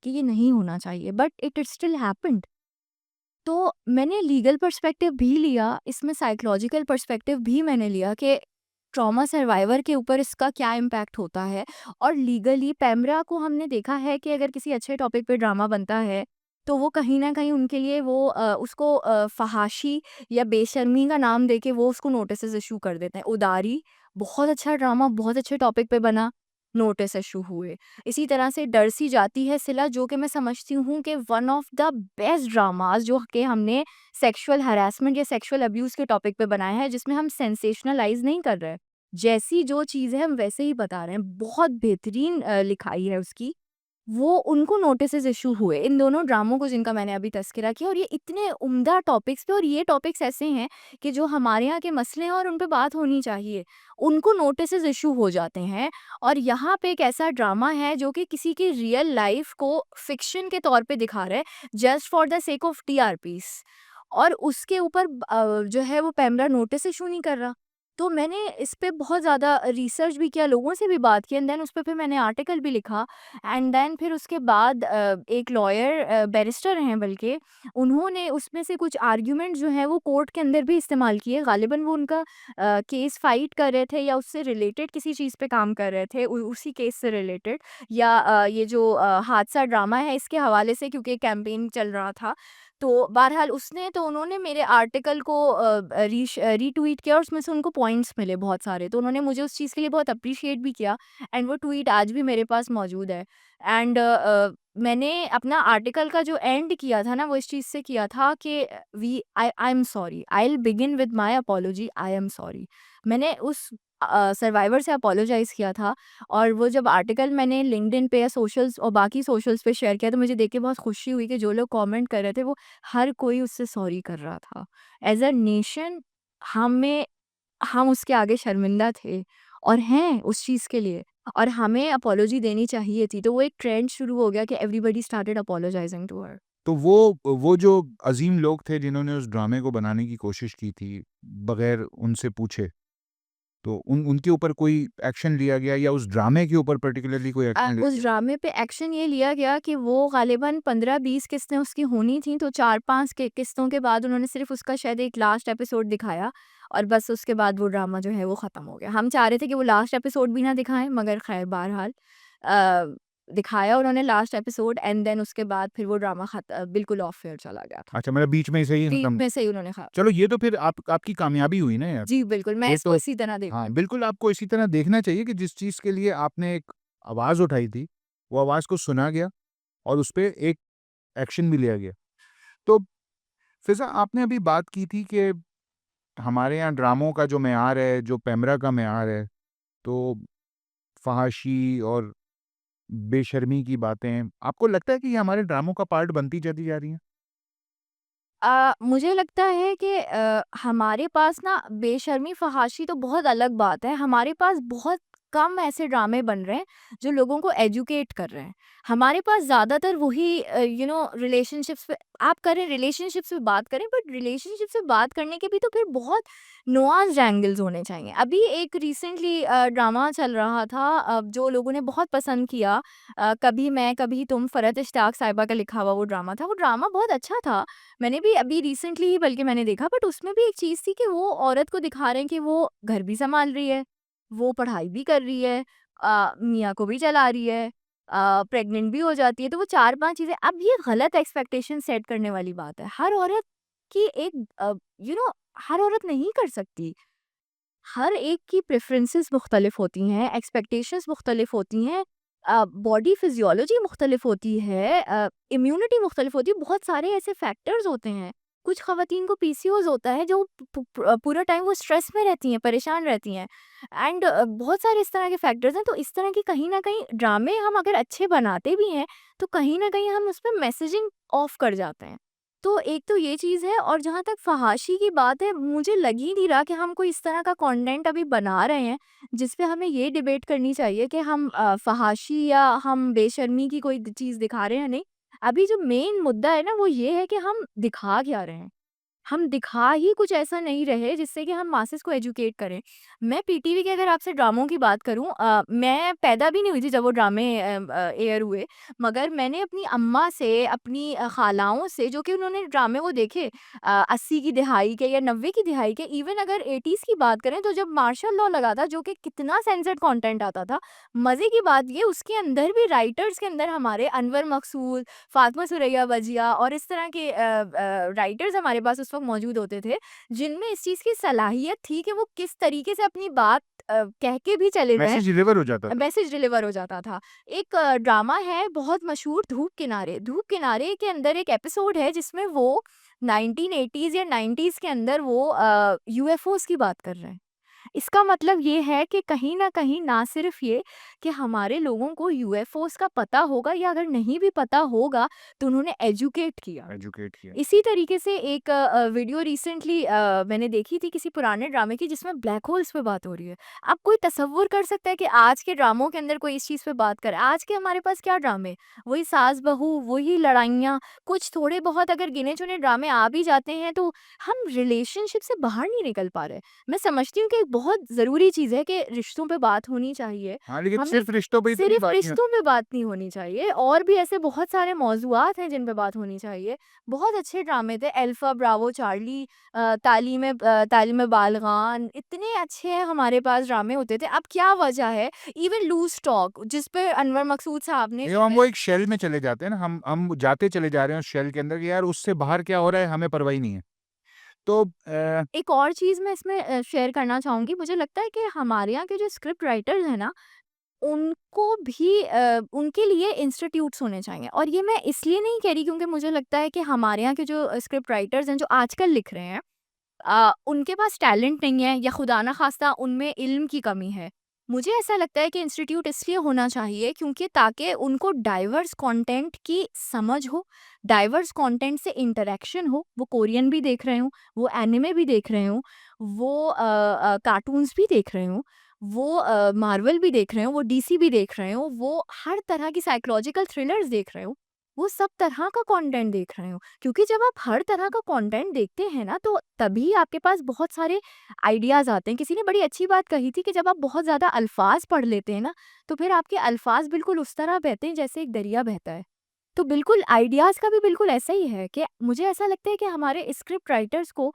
कि ये नहीं होना चाहिए, बट इट स्टिल हैपेंड। तो मैंने लीगल पर्सपेक्टिव भी लिया, इसमें साइकोलॉजिकल पर्सपेक्टिव भी मैंने लिया कि ट्रॉमा सर्वाइवर के ऊपर इसका क्या इम्पैक्ट होता है, और लीगली पैमरा को हमने देखा है कि अगर किसी अच्छे टॉपिक पे ड्रामा बनता है, तो वो कहीं न कहीं उनके लिए वो उसको फ़हाशी या बेशर्मी का नाम देके वो उसको नोटिसेस इश्यू कर देते हैं। उदारी, बहुत अच्छा ड्रामा, बहुत अच्छे टॉपिक पे बना, नोटिस इश्यू हुए। इसी तरह से डर सी जाती है सिला, जो कि मैं समझती हूँ कि one of the best dramas जो कि हमने सेक्सुअल हैरेसमेंट या सेक्सुअल अब्यूज़ के टॉपिक पे बनाया है, जिसमें हम सेंसेशनलाइज़ नहीं कर रहे हैं। जैसी जो चीज़ है हम वैसे ही बता रहे हैं। बहुत बेहतरीन लिखाई है उसकी। वो उनको नोटिसेस इशू हुए इन दोनों ड्रामों को जिनका मैंने अभी तज़किरा किया, और ये इतने उम्दा टॉपिक्स पे, और ये टॉपिक्स ऐसे हैं कि जो हमारे यहाँ के मसले हैं और उन पे बात होनी चाहिए, उनको नोटिसेस इशू हो जाते हैं। और यहाँ पे एक ऐसा ड्रामा है जो कि किसी की रियल लाइफ को फ़िक्शन के तौर पे दिखा रहा है, just for the sake of TRPs, और उसके ऊपर जो है वो पैमरा नोटिस इशू नहीं कर रहा। तो मैंने इस पे बहुत ज़्यादा रिसर्च भी किया, लोगों से भी बात की, एंड देन उस पे फिर मैंने आर्टिकल भी लिखा। एंड देन फिर उसके बाद एक लॉयर, बैरिस्टर हैं बल्कि, उन्होंने उसमें से कुछ आर्ग्यूमेंट जो हैं वो कोर्ट के अंदर भी इस्तेमाल किए। ग़ालिबन वो उनका केस फाइट कर रहे थे या उससे रिलेटेड किसी चीज़ पे काम कर रहे थे, उसी केस से रिलेटेड, या ये जो हादसा ड्रामा है इसके हवाले से, क्योंकि कैंपेन चल रहा था। तो बहरहाल उन्होंने मेरे आर्टिकल को रीट्वीट किया, और उसमें से उनको पॉइंट्स मिले बहुत सारे, तो उन्होंने मुझे उस चीज़ के लिए बहुत अप्रिशिएट भी किया। एंड वो ट्वीट आज भी मेरे पास मौजूद है। एंड मैंने अपना आर्टिकल का जो एंड किया था ना, वो इस चीज़ से किया था कि we I am sorry, I will begin with my apology, I am sorry. मैंने उस सर्वाइवर से अपोलोजाइज़ किया था, और वो जब आर्टिकल मैंने लिंक्डइन पे या सोशल्स और बाकी सोशल्स पे शेयर किया, तो मुझे देख के बहुत खुशी हुई कि जो लोग कमेंट कर रहे थे वो हर कोई उससे सॉरी कर रहा था। एज़ अ नेशन हमें हम उसके आगे शर्मिंदा थे और हैं उस चीज़ के लिए, और हमें अपोलॉजी देनी चाहिए थी। तो वो एक ट्रेंड शुरू हो गया कि everybody started apologising to her. तो वो जो अज़ीम लोग थे जिन्होंने उस ड्रामे को बनाने की कोशिश की थी, बगैर उनसे पूछे, तो उनके ऊपर कोई एक्शन लिया गया या उस ड्रामे के ऊपर पर्टिकुलरली कोई एक्शन लिया उस गया? ड्रामे पे एक्शन ये लिया गया कि वो ग़ालिबन 15-20 किस्तें उसकी होनी थी, तो 4-5 के किस्तों के बाद उन्होंने सिर्फ़ उसका शायद एक लास्ट एपिसोड दिखाया, और बस उसके बाद वो ड्रामा जो है वो ख़त्म हो गया। हम चाह रहे थे कि वो लास्ट एपिसोड भी ना दिखाएँ, मगर ख़ैर बहरहाल अ, दिखाया उन्होंने लास्ट एपिसोड, एंड देन उसके बाद फिर वो ड्रामा बिल्कुल ऑफ एयर चला गया था। अच्छा, मतलब बीच में से ही बीच खत्म। में से ही उन्होंने चलो, ये तो फिर आपकी कामयाबी हुई ना यार। जी, बिल्कुल, मैं ये इसको तो इसी तरह हाँ, देखती हूँ। बिल्कुल आपको इसी तरह देखना चाहिए कि जिस चीज़ के लिए आपने एक आवाज़ उठाई थी, वो आवाज़ को सुना गया और उसपे एक एक्शन भी लिया गया। तो फ़िज़ा, आपने अभी बात की थी कि हमारे यहाँ ड्रामों का जो मेयार है, जो पैमरा का मेयार है, तो फ़हाशी और बेशर्मी की बातें, आपको लगता है कि ये हमारे ड्रामों का पार्ट बनती चली जा रही हैं? मुझे लगता है कि हमारे पास ना बेशर्मी, फ़हाशी तो बहुत अलग बात है। हमारे पास बहुत कम ऐसे ड्रामे बन रहे हैं जो लोगों को एजुकेट कर रहे हैं। हमारे पास ज़्यादातर वही रिलेशनशिप्स पे आप करें, रिलेशनशिप्स पे बात करें, बट रिलेशनशिप से बात करने के भी तो फिर बहुत नुआंस्ड एंगल्स होने चाहिए। अभी एक रिसेंटली ड्रामा चल रहा था, जो लोगों ने बहुत पसंद किया, कभी मैं कभी तुम, फ़रहत इश्तियाक साहिबा का लिखा हुआ वो ड्रामा था। वो ड्रामा बहुत अच्छा था। मैंने भी अभी रिसेंटली ही बल्कि मैंने देखा, बट उसमें भी एक चीज़ थी कि वो औरत को दिखा रहे हैं कि वो घर भी सँभाल रही है, वो पढ़ाई भी कर रही है, मियाँ को भी चला रही है, प्रेग्नेंट भी हो जाती है। तो वो 4-5 चीज़ें, अब ये गलत एक्सपेक्टेशन सेट करने वाली बात है। हर औरत की एक हर औरत नहीं कर सकती। हर एक की प्रेफ़रेंसेस मुख्तलिफ़ होती हैं, एक्सपेक्टेशंस मुख्तलिफ़ होती हैं, बॉडी फ़िज़ियोलॉजी मुख्तलिफ़ होती है, इम्यूनिटी मुख्तलिफ़ होती है, बहुत सारे ऐसे फैक्टर्स होते हैं। कुछ ख़वातीन को पीसीओएस होता है जो पूरा टाइम वो स्ट्रेस में रहती हैं, परेशान रहती हैं, एंड बहुत सारे इस तरह के फैक्टर्स हैं। तो इस तरह के कहीं न कहीं ड्रामे हम अगर अच्छे बनाते भी हैं, तो कहीं न कहीं हम उसमें मैसेजिंग ऑफ कर जाते हैं। तो एक तो ये चीज़ है, और जहाँ तक फ़हाशी की बात है, मुझे लग ही नहीं रहा कि हम कोई इस तरह का कंटेंट अभी बना रहे हैं, जिस पे हमें ये डिबेट करनी चाहिए कि हम फ़हाशी या हम बेशर्मी की कोई चीज़ दिखा रहे हैं, नहीं। अभी जो मेन मुद्दा है ना, वो ये है कि हम दिखा क्या रहे हैं? हम दिखा ही कुछ ऐसा नहीं रहे जिससे कि हम मासेस को एजुकेट करें। मैं पीटीवी के अगर आपसे ड्रामों की बात करूँ, मैं पैदा भी नहीं हुई थी जब वो ड्रामे एयर हुए, मगर मैंने अपनी अम्मा से, अपनी खालाओं से, जो कि उन्होंने ड्रामे वो देखे 80 की दिहाई के या 90 की दिहाई के, इवन अगर 80s की बात करें, तो जब मार्शल लॉ लगा था, जो कि कितना सेंसर्ड कंटेंट आता था। मज़े की बात ये, उसके अंदर भी राइटर्स के अंदर हमारे अनवर मकसूद, फ़ातिमा सुरैया बजिया और इस तरह के राइटर्स हमारे पास उस वक़्त मौजूद होते थे, जिनमें इस चीज़ की सलाहियत थी कि वो किस तरीके से अपनी बात कह के भी चले जाएँ, मैसेज डिलीवर हो जाता था। मैसेज डिलीवर हो जाता था। एक ड्रामा है बहुत मशहूर, धूप किनारे। धूप किनारे के अंदर एक एपिसोड है जिसमें वो 1980s या 90s के अंदर वो यूएफओज़ की बात कर रहे हैं। इसका मतलब ये है कि कहीं न कहीं ना सिर्फ़ ये कि हमारे लोगों को यूएफओज़ का पता होगा, या अगर नहीं भी पता होगा तो उन्होंने एजुकेट किया। एजुकेट किया। इसी तरीके से एक वीडियो रिसेंटली मैंने देखी थी किसी पुराने ड्रामे की, जिसमें ब्लैक होल्स पे बात हो रही है। आप कोई तसव्वुर कर सकता है कि आज के ड्रामों के अंदर कोई इस चीज़ पे बात करे? आज के हमारे पास क्या ड्रामे, वही सास-बहू, वही लड़ाइयाँ, कुछ थोड़े बहुत अगर गिने-चुने ड्रामे आ भी जाते हैं तो हम रिलेशनशिप से बाहर नहीं निकल पा रहे। मैं समझती हूँ कि एक बहुत ज़रूरी चीज़ है कि रिश्तों पे बात होनी चाहिए। हाँ, लेकिन हमें सिर्फ़ रिश्तों पे ही तो नहीं सिर्फ़ बात नहीं रिश्तों पे बात नहीं होनी चाहिए, और भी ऐसे बहुत सारे मौज़ूआत हैं जिन पे बात होनी चाहिए। बहुत अच्छे ड्रामे थे, अल्फा, ब्रावो, चार्ली, तालीम बालगान, इतने अच्छे हमारे पास ड्रामे होते थे। अब क्या वजह है, इवन लूज़ टॉक जिस पे अनवर मकसूद साहब ने नहीं, हम वो एक शेल में चले जाते हैं ना, हम जाते चले जा रहे हैं उस शेल के अंदर कि यार उससे बाहर क्या हो रहा है हमें परवाह ही नहीं है। तो एक और चीज़ मैं इसमें शेयर करना चाहूँगी। मुझे लगता है कि हमारे यहाँ के जो स्क्रिप्ट राइटर्स हैं ना, उनको भी उनके लिए इंस्टीट्यूट्स होने चाहिए, और ये मैं इसलिए नहीं कह रही क्योंकि मुझे लगता है कि हमारे यहाँ के जो स्क्रिप्ट राइटर्स हैं, जो आजकल लिख रहे हैं, उनके पास टैलेंट नहीं है, या खुदा ना खास्ता उनमें इल्म की कमी है। मुझे ऐसा लगता है कि इंस्टीट्यूट इसलिए होना चाहिए क्योंकि ताकि उनको डाइवर्स कंटेंट की समझ हो, डाइवर्स कंटेंट से इंटरेक्शन हो। वो कोरियन भी देख रहे हों, वो एनिमे भी देख रहे हों, वो कार्टून्स भी देख रहे हों, वो मार्वल भी देख रहे हों, वो डीसी भी देख रहे हों, वो हर तरह की साइकोलॉजिकल थ्रिलर्स देख रहे हों, वो सब तरह का कंटेंट देख रहे हों। क्योंकि जब आप हर तरह का कंटेंट देखते हैं ना, तो तभी आपके पास बहुत सारे आइडियाज़ आते हैं। किसी ने बड़ी अच्छी बात कही थी कि जब आप बहुत ज़्यादा अल्फाज पढ़ लेते हैं ना, तो फिर आपके अल्फाज बिल्कुल उस तरह बहते हैं जैसे एक दरिया बहता है। तो बिल्कुल आइडियाज़ का भी बिल्कुल ऐसा ही है कि मुझे ऐसा लगता है कि हमारे स्क्रिप्ट राइटर्स को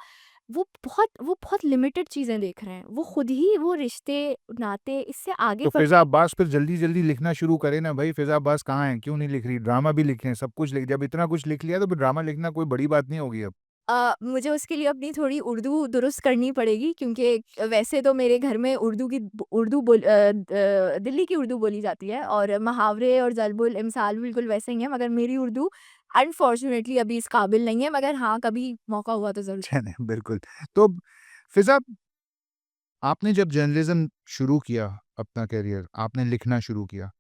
वो बहुत लिमिटेड चीज़ें देख रहे हैं। वो खुद ही वो रिश्ते, नाते इससे आगे तो बढ़ फ़िज़ा अब्बास फिर जल्दी-जल्दी लिखना शुरू करे ना भई, फ़िज़ा अब्बास कहाँ हैं? क्यों नहीं लिख रही? ड्रामा भी लिखें, सब कुछ लिख जब इतना कुछ लिख लिया तो फिर ड्रामा लिखना कोई बड़ी बात नहीं होगी अब। मुझे उसके लिए अपनी थोड़ी उर्दू दुरुस्त करनी पड़ेगी, क्योंकि वैसे तो मेरे घर में दिल्ली की उर्दू बोली जाती है, और मुहावरे और ज़ल्बुल इम्साल बिल्कुल वैसे ही हैं, मगर मेरी उर्दू अनफॉर्चुनेटली अभी इस काबिल नहीं है, मगर हाँ, कभी मौका हुआ तो ज़रूर। चलें, बिल्कुल। तो फ़िज़ा, आपने जब जर्नलिज़्म शुरू किया, अपना करियर, आपने लिखना शुरू किया,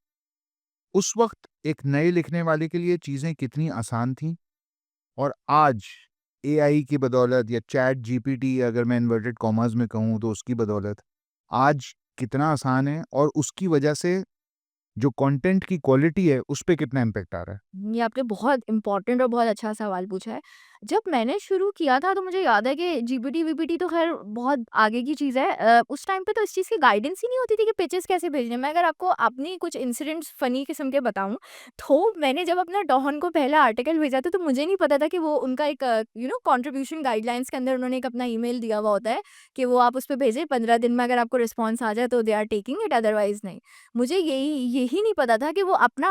उस वक़्त एक नए लिखने वाले के लिए चीज़ें कितनी आसान थीं? और आज एआई की बदौलत या चैट जीपीटी, अगर मैं इन्वर्टेड कॉमास में कहूँ तो उसकी बदौलत, आज कितना आसान है और उसकी वजह से जो कंटेंट की क्वालिटी है, उस पे कितना इम्पैक्ट आ रहा है? ये आपने बहुत इम्पोर्टेंट और बहुत अच्छा सवाल पूछा है। जब मैंने शुरू किया था तो मुझे याद है कि जीपीटी-वीपीटी तो ख़ैर बहुत आगे की चीज़ है। उस टाइम पे तो इस चीज़ की गाइडेंस ही नहीं होती थी कि पिचेस कैसे भेजने हैं। मैं अगर आपको अपनी कुछ इंसिडेंट्स फ़नी किस्म के बताऊँ, तो मैंने जब अपना डॉन को पहला आर्टिकल भेजा था, तो मुझे नहीं पता था कि वो उनका एक कंट्रीब्यूशन गाइडलाइंस के अंदर उन्होंने एक अपना ईमेल दिया हुआ होता है कि वो आप उस पे भेजें, 15 दिन में अगर आपको रिस्पॉन्स आ जाए तो they are taking it, otherwise नहीं। मुझे यही नहीं पता था कि वो अपना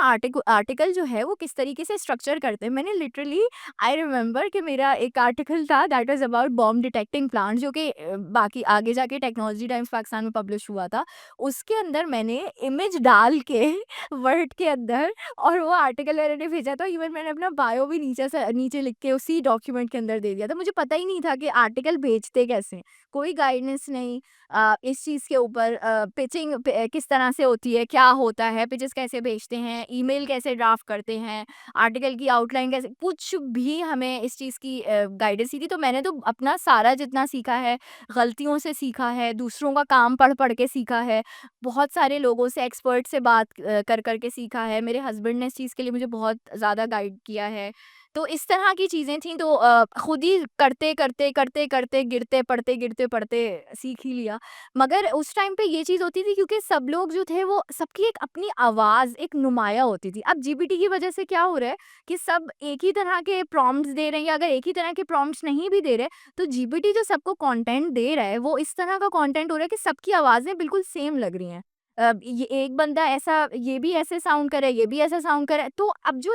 आर्टिकल जो है वो किस तरीके से स्ट्रक्चर करते हैं। मैंने लिटरली, आई रिमेंबर कि मेरा एक आर्टिकल था that was about bomb detecting plant, जो कि बाकी आगे जाके टेक्नोलॉजी टाइम्स पाकिस्तान में पब्लिश हुआ था। उसके अंदर मैंने इमेज डाल के वर्ड के अंदर, और वो आर्टिकल मैंने भेजा था। इवन मैंने अपना बायो भी नीचे लिख के उसी डॉक्यूमेंट के अंदर दे दिया था। मुझे पता ही नहीं था कि आर्टिकल भेजते कैसे हैं। कोई गाइडेंस नहीं इस चीज़ के ऊपर। पिचिंग किस तरह से होती है, क्या होता है, पिचेस कैसे भेजते हैं, ईमेल कैसे ड्राफ्ट करते हैं, आर्टिकल की आउटलाइन कैसे, कुछ भी हमें इस चीज़ की गाइडेंस नहीं थी। तो मैंने तो अपना सारा जितना सीखा है, गलतियों से सीखा है, दूसरों का काम पढ़ के सीखा है, बहुत सारे लोगों से, एक्सपर्ट से बात कर के सीखा है। मेरे हस्बैंड ने इस चीज़ के लिए मुझे बहुत ज़्यादा गाइड किया है। तो इस तरह की चीज़ें थी, तो खुद ही करते गिरते पड़ते सीख ही लिया। मगर उस टाइम पे ये चीज़ होती थी क्योंकि सब लोग जो थे वो सबकी एक अपनी आवाज़ एक नुमायाँ होती थी। अब जीपीटी की वज़ह से क्या हो रहा है कि सब एक ही तरह के प्रॉम्प्ट्स दे रहे हैं, या अगर एक ही तरह के प्रॉम्प्ट्स नहीं भी दे रहे, तो जीपीटी जो सबको कंटेंट दे रहा है, वो इस तरह का कंटेंट हो रहा है कि सबकी आवाज़ें बिल्कुल सेम लग रही हैं। ये एक बंदा ऐसा, ये भी ऐसे साउंड कर रहा है, ये भी ऐसा साउंड कर रहा है। तो अब जो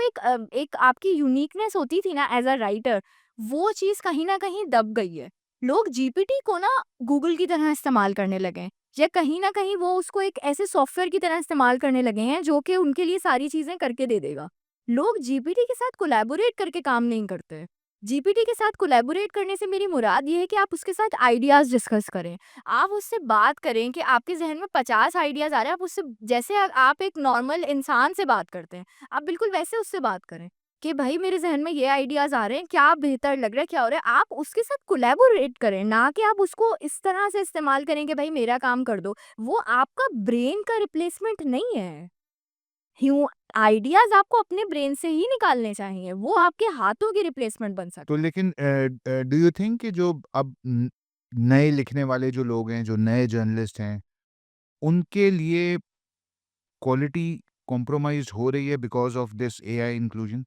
एक आपकी यूनिकनेस होती थी ना एज़ अ राइटर, वो चीज़ कहीं न कहीं दब गई है। लोग जीपीटी को ना गूगल की तरह इस्तेमाल करने लगे हैं, या कहीं न कहीं वो उसको एक ऐसे सॉफ्टवेयर की तरह इस्तेमाल करने लगे हैं जो कि उनके लिए सारी चीज़ें करके दे देगा। लोग जीपीटी के साथ कोलैबोरेट करके काम नहीं करते। जीपीटी के साथ कोलैबोरेट करने से मेरी मुराद ये है कि आप उसके साथ आइडियाज़ डिस्कस करें। आप उससे बात करें कि आपके ज़हन में 50 आइडियाज़ आ रहे हैं, आप उससे जैसे आप एक नॉर्मल इंसान से बात करते हैं, आप बिल्कुल वैसे उससे बात करें कि भाई मेरे ज़हन में ये आइडियाज़ आ रहे हैं, क्या बेहतर लग रहा है, क्या हो रहा है? आप उसके साथ कोलैबोरेट करें, ना कि आप उसको इस तरह से इस्तेमाल करें कि भाई मेरा काम कर दो। वो आपका ब्रेन का रिप्लेसमेंट नहीं है। ह्यू आइडियाज़ आपको अपने ब्रेन से ही निकालने चाहिए, वो आपके हाथों की रिप्लेसमेंट बन तो सकता है। लेकिन डू यू थिंक कि जो अब नए लिखने वाले जो लोग हैं, जो नए जर्नलिस्ट हैं, उनके लिए क्वालिटी कॉम्प्रोमाइज़ हो रही है because of this AI inclusion?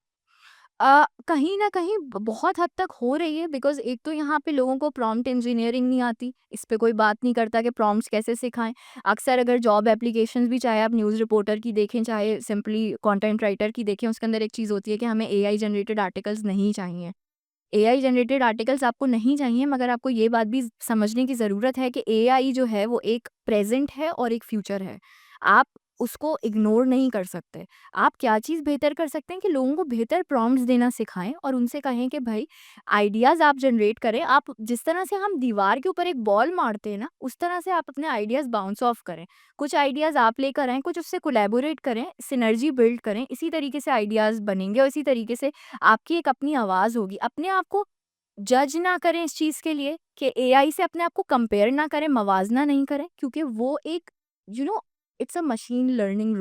कहीं न कहीं बहुत हद तक हो रही है बिकॉज़ एक तो यहाँ पे लोगों को प्रॉम्प्ट इंजीनियरिंग नहीं आती, इस पे कोई बात नहीं करता कि प्रॉम्प्ट्स कैसे सिखाएँ। अक्सर अगर जॉब एप्लीकेशंस भी चाहे आप न्यूज़ रिपोर्टर की देखें, चाहे सिंपली कंटेंट राइटर की देखें, उसके अंदर एक चीज़ होती है कि हमें एआई जनरेटेड आर्टिकल्स नहीं चाहिए। एआई जनरेटेड आर्टिकल्स आपको नहीं चाहिए मगर आपको ये बात भी समझने की ज़रूरत है कि एआई जो है वो एक प्रेज़ेंट है और एक फ्यूचर है। आप उसको इग्नोर नहीं कर सकते। आप क्या चीज़ बेहतर कर सकते हैं कि लोगों को बेहतर प्रॉम्प्ट्स देना सिखाएँ और उनसे कहें कि भाई आइडियाज़ आप जनरेट करें। आप जिस तरह से हम दीवार के ऊपर एक बॉल मारते हैं ना, उस तरह से आप अपने आइडियाज़ बाउंस ऑफ करें। कुछ आइडियाज़ आप लेकर आएँ, कुछ उससे कोलैबोरेट करें, सिनर्जी बिल्ड करें। इसी तरीके से आइडियाज़ बनेंगे और इसी तरीके से आपकी एक अपनी आवाज़ होगी। अपने आप को जज ना करें इस चीज़ के लिए कि एआई से अपने आप को कंपेयर ना करें, मवाज़ना नहीं करें क्योंकि वो एक you know it's a machine learning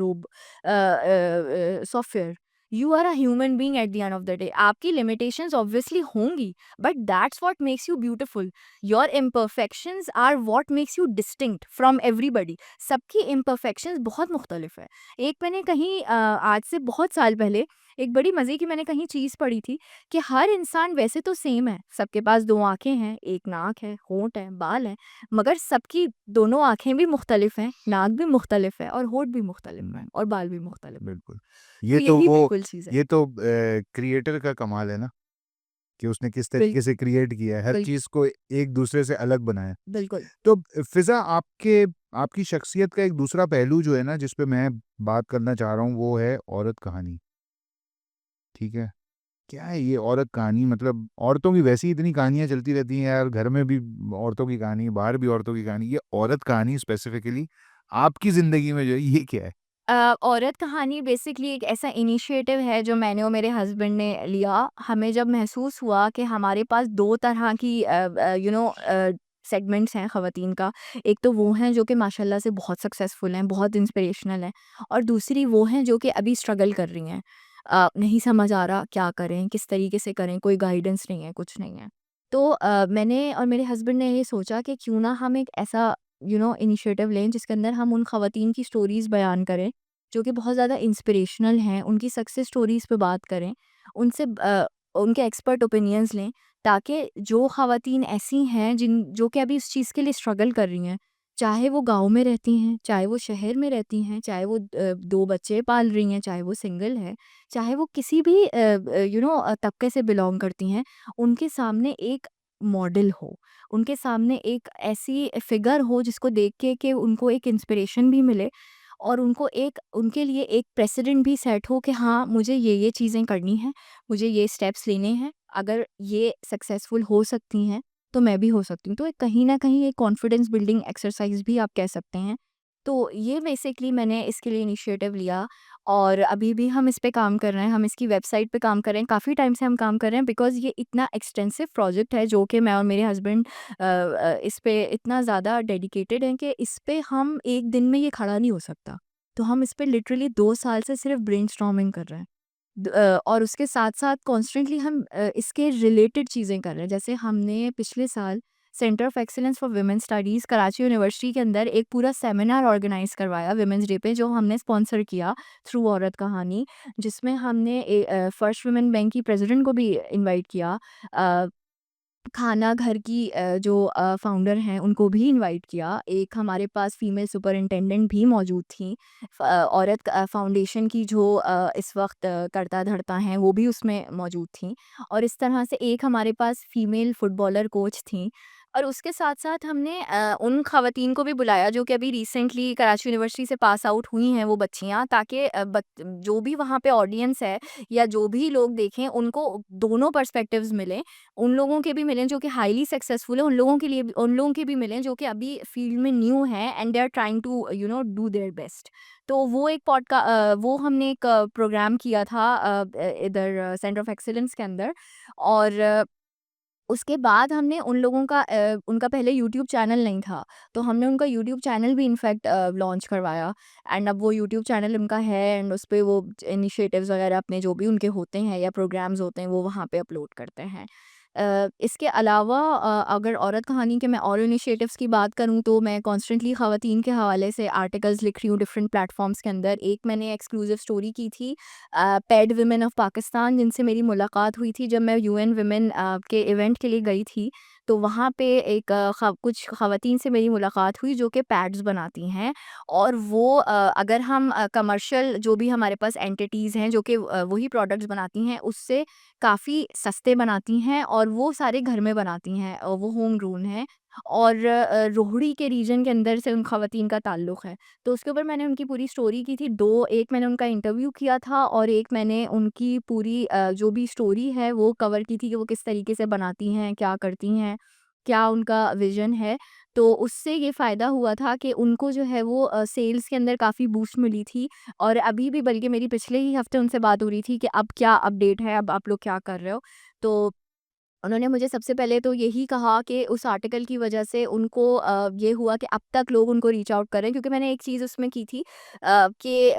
software. You are a human being at the end of the day. आपकी लिमिटेशंस ऑब्वियसली होंगी, but that's what makes you beautiful. Your imperfections are what makes you distinct from everybody. सबकी imperfections बहुत मुख्तलिफ है। एक मैंने कहीं आज से बहुत साल पहले एक बड़ी मज़े की मैंने कहीं चीज़ पढ़ी थी कि हर इंसान वैसे तो सेम है, सबके पास 2 आँखें हैं, 1 नाक है, होंठ है, बाल हैं, मगर सबकी दोनों आँखें भी मुख्तलिफ हैं, नाक भी मुख्तलिफ है और होंठ भी मुख्तलिफ है हुँ, और बाल भी मुख्तलिफ है। बिल्कुल। तो ये तो यही वो बिल्कुल चीज़ है। ये तो क्रिएटर का कमाल है ना, कि उसने किस बिल तरीके से क्रिएट किया है, हर बिल चीज़ को एक दूसरे से अलग बनाया। बिल्कुल। तो फ़िज़ा आपकी शख्सियत का एक दूसरा पहलू जो है ना, जिस पे मैं बात करना चाह रहा हूँ, वो है औरत कहानी, ठीक है? क्या है ये औरत कहानी? मतलब औरतों की वैसे ही इतनी कहानियाँ चलती रहती हैं यार, घर में भी औरतों की कहानी, बाहर भी औरतों की कहानी। ये औरत कहानी स्पेसिफ़िकली आपकी ज़िंदगी में जो है, ये क्या है? औरत कहानी बेसिकली एक ऐसा इनिशिएटिव है जो मैंने और मेरे हस्बैंड ने लिया। हमें जब महसूस हुआ कि हमारे पास 2 तरह की सेगमेंट्स हैं ख़वातीन का। एक तो वो हैं जो कि माशाल्लाह से बहुत सक्सेसफुल हैं, बहुत इंस्पिरेशनल हैं और दूसरी वो हैं जो कि अभी स्ट्रगल कर रही हैं। नहीं समझ आ रहा क्या करें, किस तरीके से करें, कोई गाइडेंस नहीं है, कुछ नहीं है। तो मैंने और मेरे हस्बैंड ने ये सोचा कि क्यों ना हम एक ऐसा इनिशिएटिव लें जिसके अंदर हम उन ख़वातीन की स्टोरीज़ बयान करें जो कि बहुत ज़्यादा इंस्पिरेशनल हैं, उनकी सक्सेस स्टोरीज़ पे बात करें, उनसे उनके एक्सपर्ट ओपिनियंस लें ताकि जो ख़वातीन ऐसी हैं जो कि अभी इस चीज़ के लिए स्ट्रगल कर रही हैं, चाहे वो गाँव में रहती हैं, चाहे वो शहर में रहती हैं, चाहे वो 2 बच्चे पाल रही हैं, चाहे वो सिंगल है, चाहे वो किसी भी तबके से बिलॉन्ग करती हैं, उनके सामने एक मॉडल हो, उनके सामने एक ऐसी फ़िगर हो जिसको देख के कि उनको एक इंस्पिरेशन भी मिले और उनको एक उनके लिए एक प्रेसिडेंट भी सेट हो कि हाँ, मुझे ये चीज़ें करनी हैं, मुझे ये स्टेप्स लेने हैं, अगर ये सक्सेसफुल हो सकती हैं, तो मैं भी हो सकती हूँ। तो एक कहीं न कहीं एक कॉन्फिडेंस बिल्डिंग एक्सरसाइज़ भी आप कह सकते हैं। तो ये बेसिकली मैंने इसके लिए इनिशिएटिव लिया और अभी भी हम इस पे काम कर रहे हैं, हम इसकी वेबसाइट पे काम कर रहे हैं, काफ़ी टाइम से हम काम कर रहे हैं बिकॉज़ ये इतना एक्सटेंसिव प्रोजेक्ट है जो कि मैं और मेरे हस्बैंड इस पे इतना ज़्यादा डेडिकेटेड हैं कि इस पे हम एक दिन में ये खड़ा नहीं हो सकता। तो हम इस पे लिटरली 2 साल से सिर्फ ब्रेनस्टॉर्मिंग कर रहे हैं। और उसके साथ-साथ कॉन्स्टेंटली हम इसके रिलेटेड चीज़ें कर रहे हैं। जैसे हमने पिछले साल centre of excellence for women studies Karachi university के अंदर एक पूरा सेमिनार ऑर्गेनाइज़ करवाया वुमेन्स डे पे जो हमने स्पॉन्सर किया थ्रू औरत कहानी, जिसमें हमने फर्स्ट वुमेन बैंक की प्रेज़िडेंट को भी इनवाइट किया। अ, खाना घर की जो फाउंडर हैं उनको भी इनवाइट किया। एक हमारे पास फीमेल सुपरिटेंडेंट भी मौजूद थीं। औरत फाउंडेशन की जो इस वक़्त कर्ता धर्ता हैं वो भी उसमें मौजूद थीं और इस तरह से एक हमारे पास फीमेल फुटबॉलर कोच थीं। और उसके साथ-साथ हमने उन ख़वातीन को भी बुलाया जो कि अभी रिसेंटली कराची यूनिवर्सिटी से पास आउट हुई हैं वो बच्चियाँ, ताकि जो भी वहाँ पे ऑडियंस है या जो भी लोग देखें उनको दोनों पर्सपेक्टिव्स मिलें। उन लोगों के भी मिलें जो कि हाईली सक्सेसफुल हैं, उन लोगों के भी मिलें जो कि अभी फील्ड में न्यू हैं and they are trying to do their best. तो वो वो हमने एक प्रोग्राम किया था इधर सेंटर ऑफ एक्सीलेंस के अंदर। और उसके बाद हमने उन लोगों का उनका पहले यूट्यूब चैनल नहीं था, तो हमने उनका यूट्यूब चैनल भी इनफैक्ट लॉन्च करवाया। एंड अब वो यूट्यूब चैनल उनका है एंड उस पे वो इनिशिएटिव्स वगैरह अपने जो भी उनके होते हैं या प्रोग्राम्स होते हैं वो वहाँ पे अपलोड करते हैं। इसके अलावा अगर औरत कहानी के मैं और इनिशिएटिव्स की बात करूँ तो मैं कॉन्स्टेंटली ख़वातीन के हवाले से आर्टिकल्स लिख रही हूँ डिफरेंट प्लेटफॉर्म्स के अंदर। एक मैंने एक्सक्लूसिव स्टोरी की थी पैड वुमेन ऑफ पाकिस्तान, जिनसे मेरी मुलाकात हुई थी जब मैं यूएन वुमेन के इवेंट के लिए गई थी। तो वहाँ पे कुछ ख़वातीन से मेरी मुलाकात हुई जो कि पैड्स बनाती हैं। और वो अगर हम कमर्शियल जो भी हमारे पास एंटिटीज़ हैं जो कि वही प्रोडक्ट्स बनाती हैं उससे काफ़ी सस्ते बनाती हैं और वो सारे घर में बनाती हैं, वो होम ग्रोन हैं। और रोहड़ी के रीजन के अंदर से उन ख़वातीन का ताल्लुक़ है। तो उसके ऊपर मैंने उनकी पूरी स्टोरी की थी। 2 एक मैंने उनका इंटरव्यू किया था और एक मैंने उनकी पूरी जो भी स्टोरी है वो कवर की थी कि वो किस तरीके से बनाती हैं, क्या करती हैं, क्या उनका विज़न है। तो उससे ये फ़ायदा हुआ था कि उनको जो है वो सेल्स के अंदर काफ़ी बूस्ट मिली थी। और अभी भी बल्कि मेरी पिछले ही हफ़्ते उनसे बात हो रही थी कि अब क्या अपडेट है, अब आप लोग क्या कर रहे हो? तो उन्होंने मुझे सबसे पहले तो यही कहा कि उस आर्टिकल की वजह से उनको ये हुआ कि अब तक लोग उनको रीच आउट कर रहे हैं, क्योंकि मैंने एक चीज़ उसमें की थी कि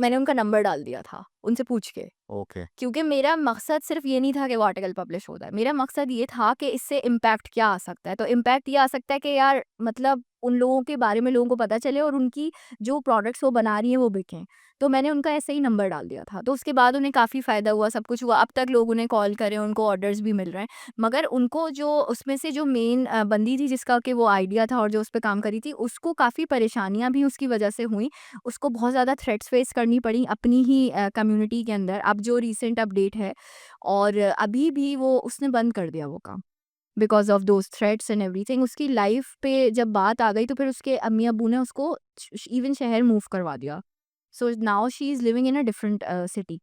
मैंने उनका नंबर डाल दिया था उनसे पूछ के। ओके। क्योंकि मेरा मकसद सिर्फ़ ये नहीं था कि वो आर्टिकल पब्लिश होता है। मेरा मकसद ये था कि इससे इम्पैक्ट क्या आ सकता है? तो इम्पैक्ट ये आ सकता है कि यार मतलब उन लोगों के बारे में लोगों को पता चले और उनकी जो प्रोडक्ट्स वो बना रही हैं वो बिकें। तो मैंने उनका ऐसे ही नंबर डाल दिया था। तो उसके बाद उन्हें काफ़ी फ़ायदा हुआ, सब कुछ हुआ। अब तक लोग उन्हें कॉल कर रहे हैं, उनको ऑर्डर्स भी मिल रहे हैं। मगर उनको जो उसमें से जो मेन बंदी थी जिसका कि वो आइडिया था और जो उस पे काम कर रही थी, उसको काफ़ी परेशानियाँ भी उसकी वजह से हुई। उसको बहुत ज़्यादा थ्रेट्स फेस करनी पड़ी अपनी ही कम्युनिटी के अंदर। अब जो रीसेंट अपडेट है, और अभी भी वो उसने बंद कर दिया वो काम because of those threats and everything. उसकी लाइफ़ पे जब बात आ गई तो फिर उसके अम्मी-अब्बू ने उसको इवन शहर मूव करवा दिया। So now she is living in a different city.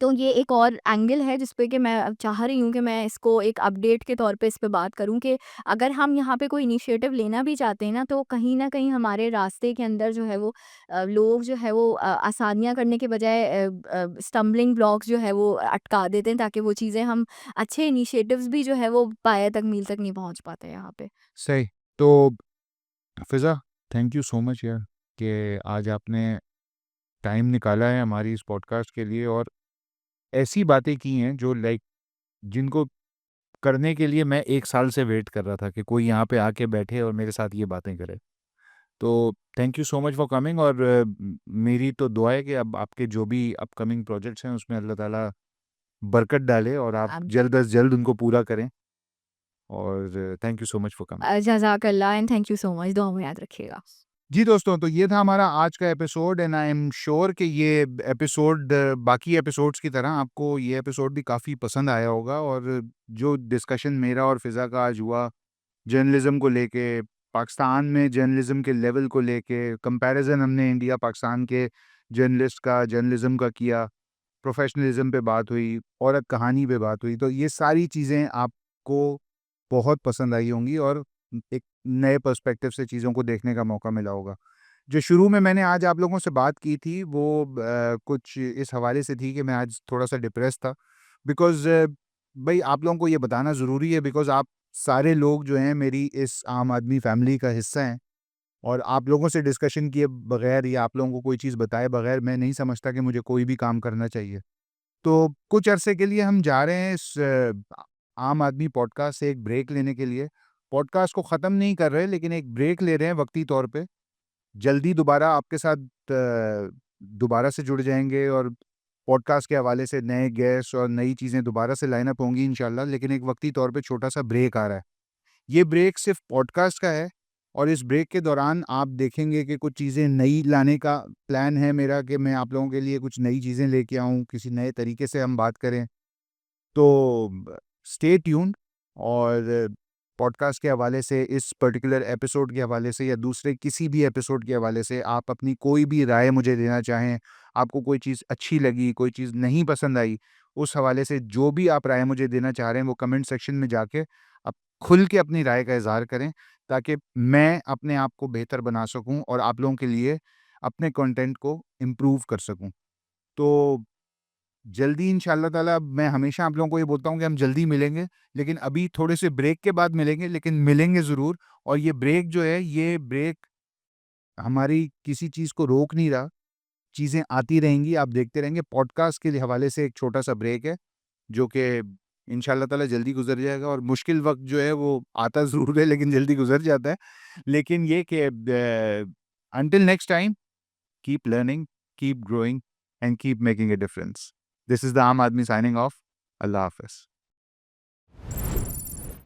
तो ये एक और एंगल है जिस पे कि मैं अब चाह रही हूँ कि मैं इसको एक अपडेट के तौर पे इस पे बात करूँ कि अगर हम यहाँ पे कोई इनिशिएटिव लेना भी चाहते हैं ना, तो कहीं न कहीं हमारे रास्ते के अंदर जो है वो लोग जो है वो आसानियाँ करने के बजाय स्टम्बलिंग ब्लॉक्स जो है वो अटका देते हैं, ताकि वो चीज़ें हम अच्छे इनिशिएटिव्स भी जो है वो पाया तक मील तक नहीं पहुँच पाते यहाँ पे। सही। तो फ़िज़ा, थैंक यू सो मच यार कि आज आपने टाइम निकाला है हमारी इस पॉडकास्ट के लिए और ऐसी बातें की हैं जो लाइक जिनको करने के लिए मैं 1 साल से वेट कर रहा था कि कोई यहाँ पे आके बैठे और मेरे साथ ये बातें करे। तो thank you so much for coming और मेरी तो दुआ है कि अब आपके जो भी अपकमिंग प्रोजेक्ट्स हैं उसमें अल्लाह ताला बरकत डाले और आप अब जल्द अज़ जल्द उनको पूरा करें और thank you so much for coming. जज़ाकल्लाह and thank you so much. दुआ में याद रखिएगा। जी दोस्तों, तो ये था हमारा आज का episode and I am sure कि ये एपिसोड बाकी एपिसोड्स की तरह आपको ये एपिसोड भी काफ़ी पसंद आया होगा और जो डिस्कशन मेरा और फ़िज़ा का आज हुआ जर्नलिज़्म को लेके, पाकिस्तान में जर्नलिज़्म के लेवल को लेके, कंपैरिज़न हमने इंडिया पाकिस्तान के जर्नलिज़्म का किया, प्रोफ़ेशनलिज़्म पे बात हुई, औरत कहानी पे बात हुई, तो ये सारी चीज़ें आपको बहुत पसंद आई होंगी और एक नए पर्सपेक्टिव से चीज़ों को देखने का मौका मिला होगा। जो शुरू में मैंने आज आप लोगों से बात की थी वो कुछ इस हवाले से थी कि मैं आज थोड़ा-सा डिप्रेस था बिकॉज़ भई आप लोगों को ये बताना ज़रूरी है बिकॉज़ आप सारे लोग जो हैं मेरी इस आम आदमी फैमिली का हिस्सा हैं और आप लोगों से डिस्कशन किए बगैर या आप लोगों को कोई चीज़ बताए बगैर मैं नहीं समझता कि मुझे कोई भी काम करना चाहिए। तो कुछ अरसे के लिए हम जा रहे हैं इस आम आदमी पॉडकास्ट से एक ब्रेक लेने के लिए। पॉडकास्ट को ख़त्म नहीं कर रहे लेकिन एक ब्रेक ले रहे हैं वक़्ती तौर पे। जल्दी दोबारा आपके साथ दोबारा से जुड़ जाएँगे और पॉडकास्ट के हवाले से नए गेस्ट और नई चीज़ें दोबारा से लाइन अप होंगी इंशाल्लाह, लेकिन एक वक़्ती तौर पे छोटा-सा ब्रेक आ रहा है। ये ब्रेक सिर्फ़ पॉडकास्ट का है और इस ब्रेक के दौरान आप देखेंगे कि कुछ चीज़ें नई लाने का प्लान है मेरा कि मैं आप लोगों के लिए कुछ नई चीज़ें लेके आऊँ, किसी नए तरीके से हम बात करें। तो स्टे ट्यून्ड और पॉडकास्ट के हवाले से, इस पर्टिकुलर एपिसोड के हवाले से या दूसरे किसी भी एपिसोड के हवाले से आप अपनी कोई भी राय मुझे देना चाहें, आपको कोई चीज़ अच्छी लगी, कोई चीज़ नहीं पसंद आई, उस हवाले से जो भी आप राय मुझे देना चाह रहे हैं वो कमेंट सेक्शन में जाके आप खुल के अपनी राय का इज़हार करें, ताकि मैं अपने आप को बेहतर बना सकूं और आप लोगों के लिए अपने कंटेंट को इम्प्रूव कर सकूं। तो जल्दी इंशाल्लाह ताला, मैं हमेशा आप लोगों को ये बोलता हूँ कि हम जल्दी मिलेंगे, लेकिन अभी थोड़े से ब्रेक के बाद मिलेंगे, लेकिन मिलेंगे ज़रूर। और ये ब्रेक जो है, ये ब्रेक हमारी किसी चीज़ को रोक नहीं रहा, चीज़ें आती रहेंगी, आप देखते रहेंगे। पॉडकास्ट के हवाले से एक छोटा-सा ब्रेक है, जो कि इंशाल्लाह ताला जल्दी गुज़र जाएगा, और मुश्किल वक़्त जो है वो आता ज़रूर है लेकिन जल्दी गुज़र जाता है। लेकिन ये कि until next time, keep learning, keep growing and keep making a difference. This is the Aam Aadmi signing off. Allah Hafiz.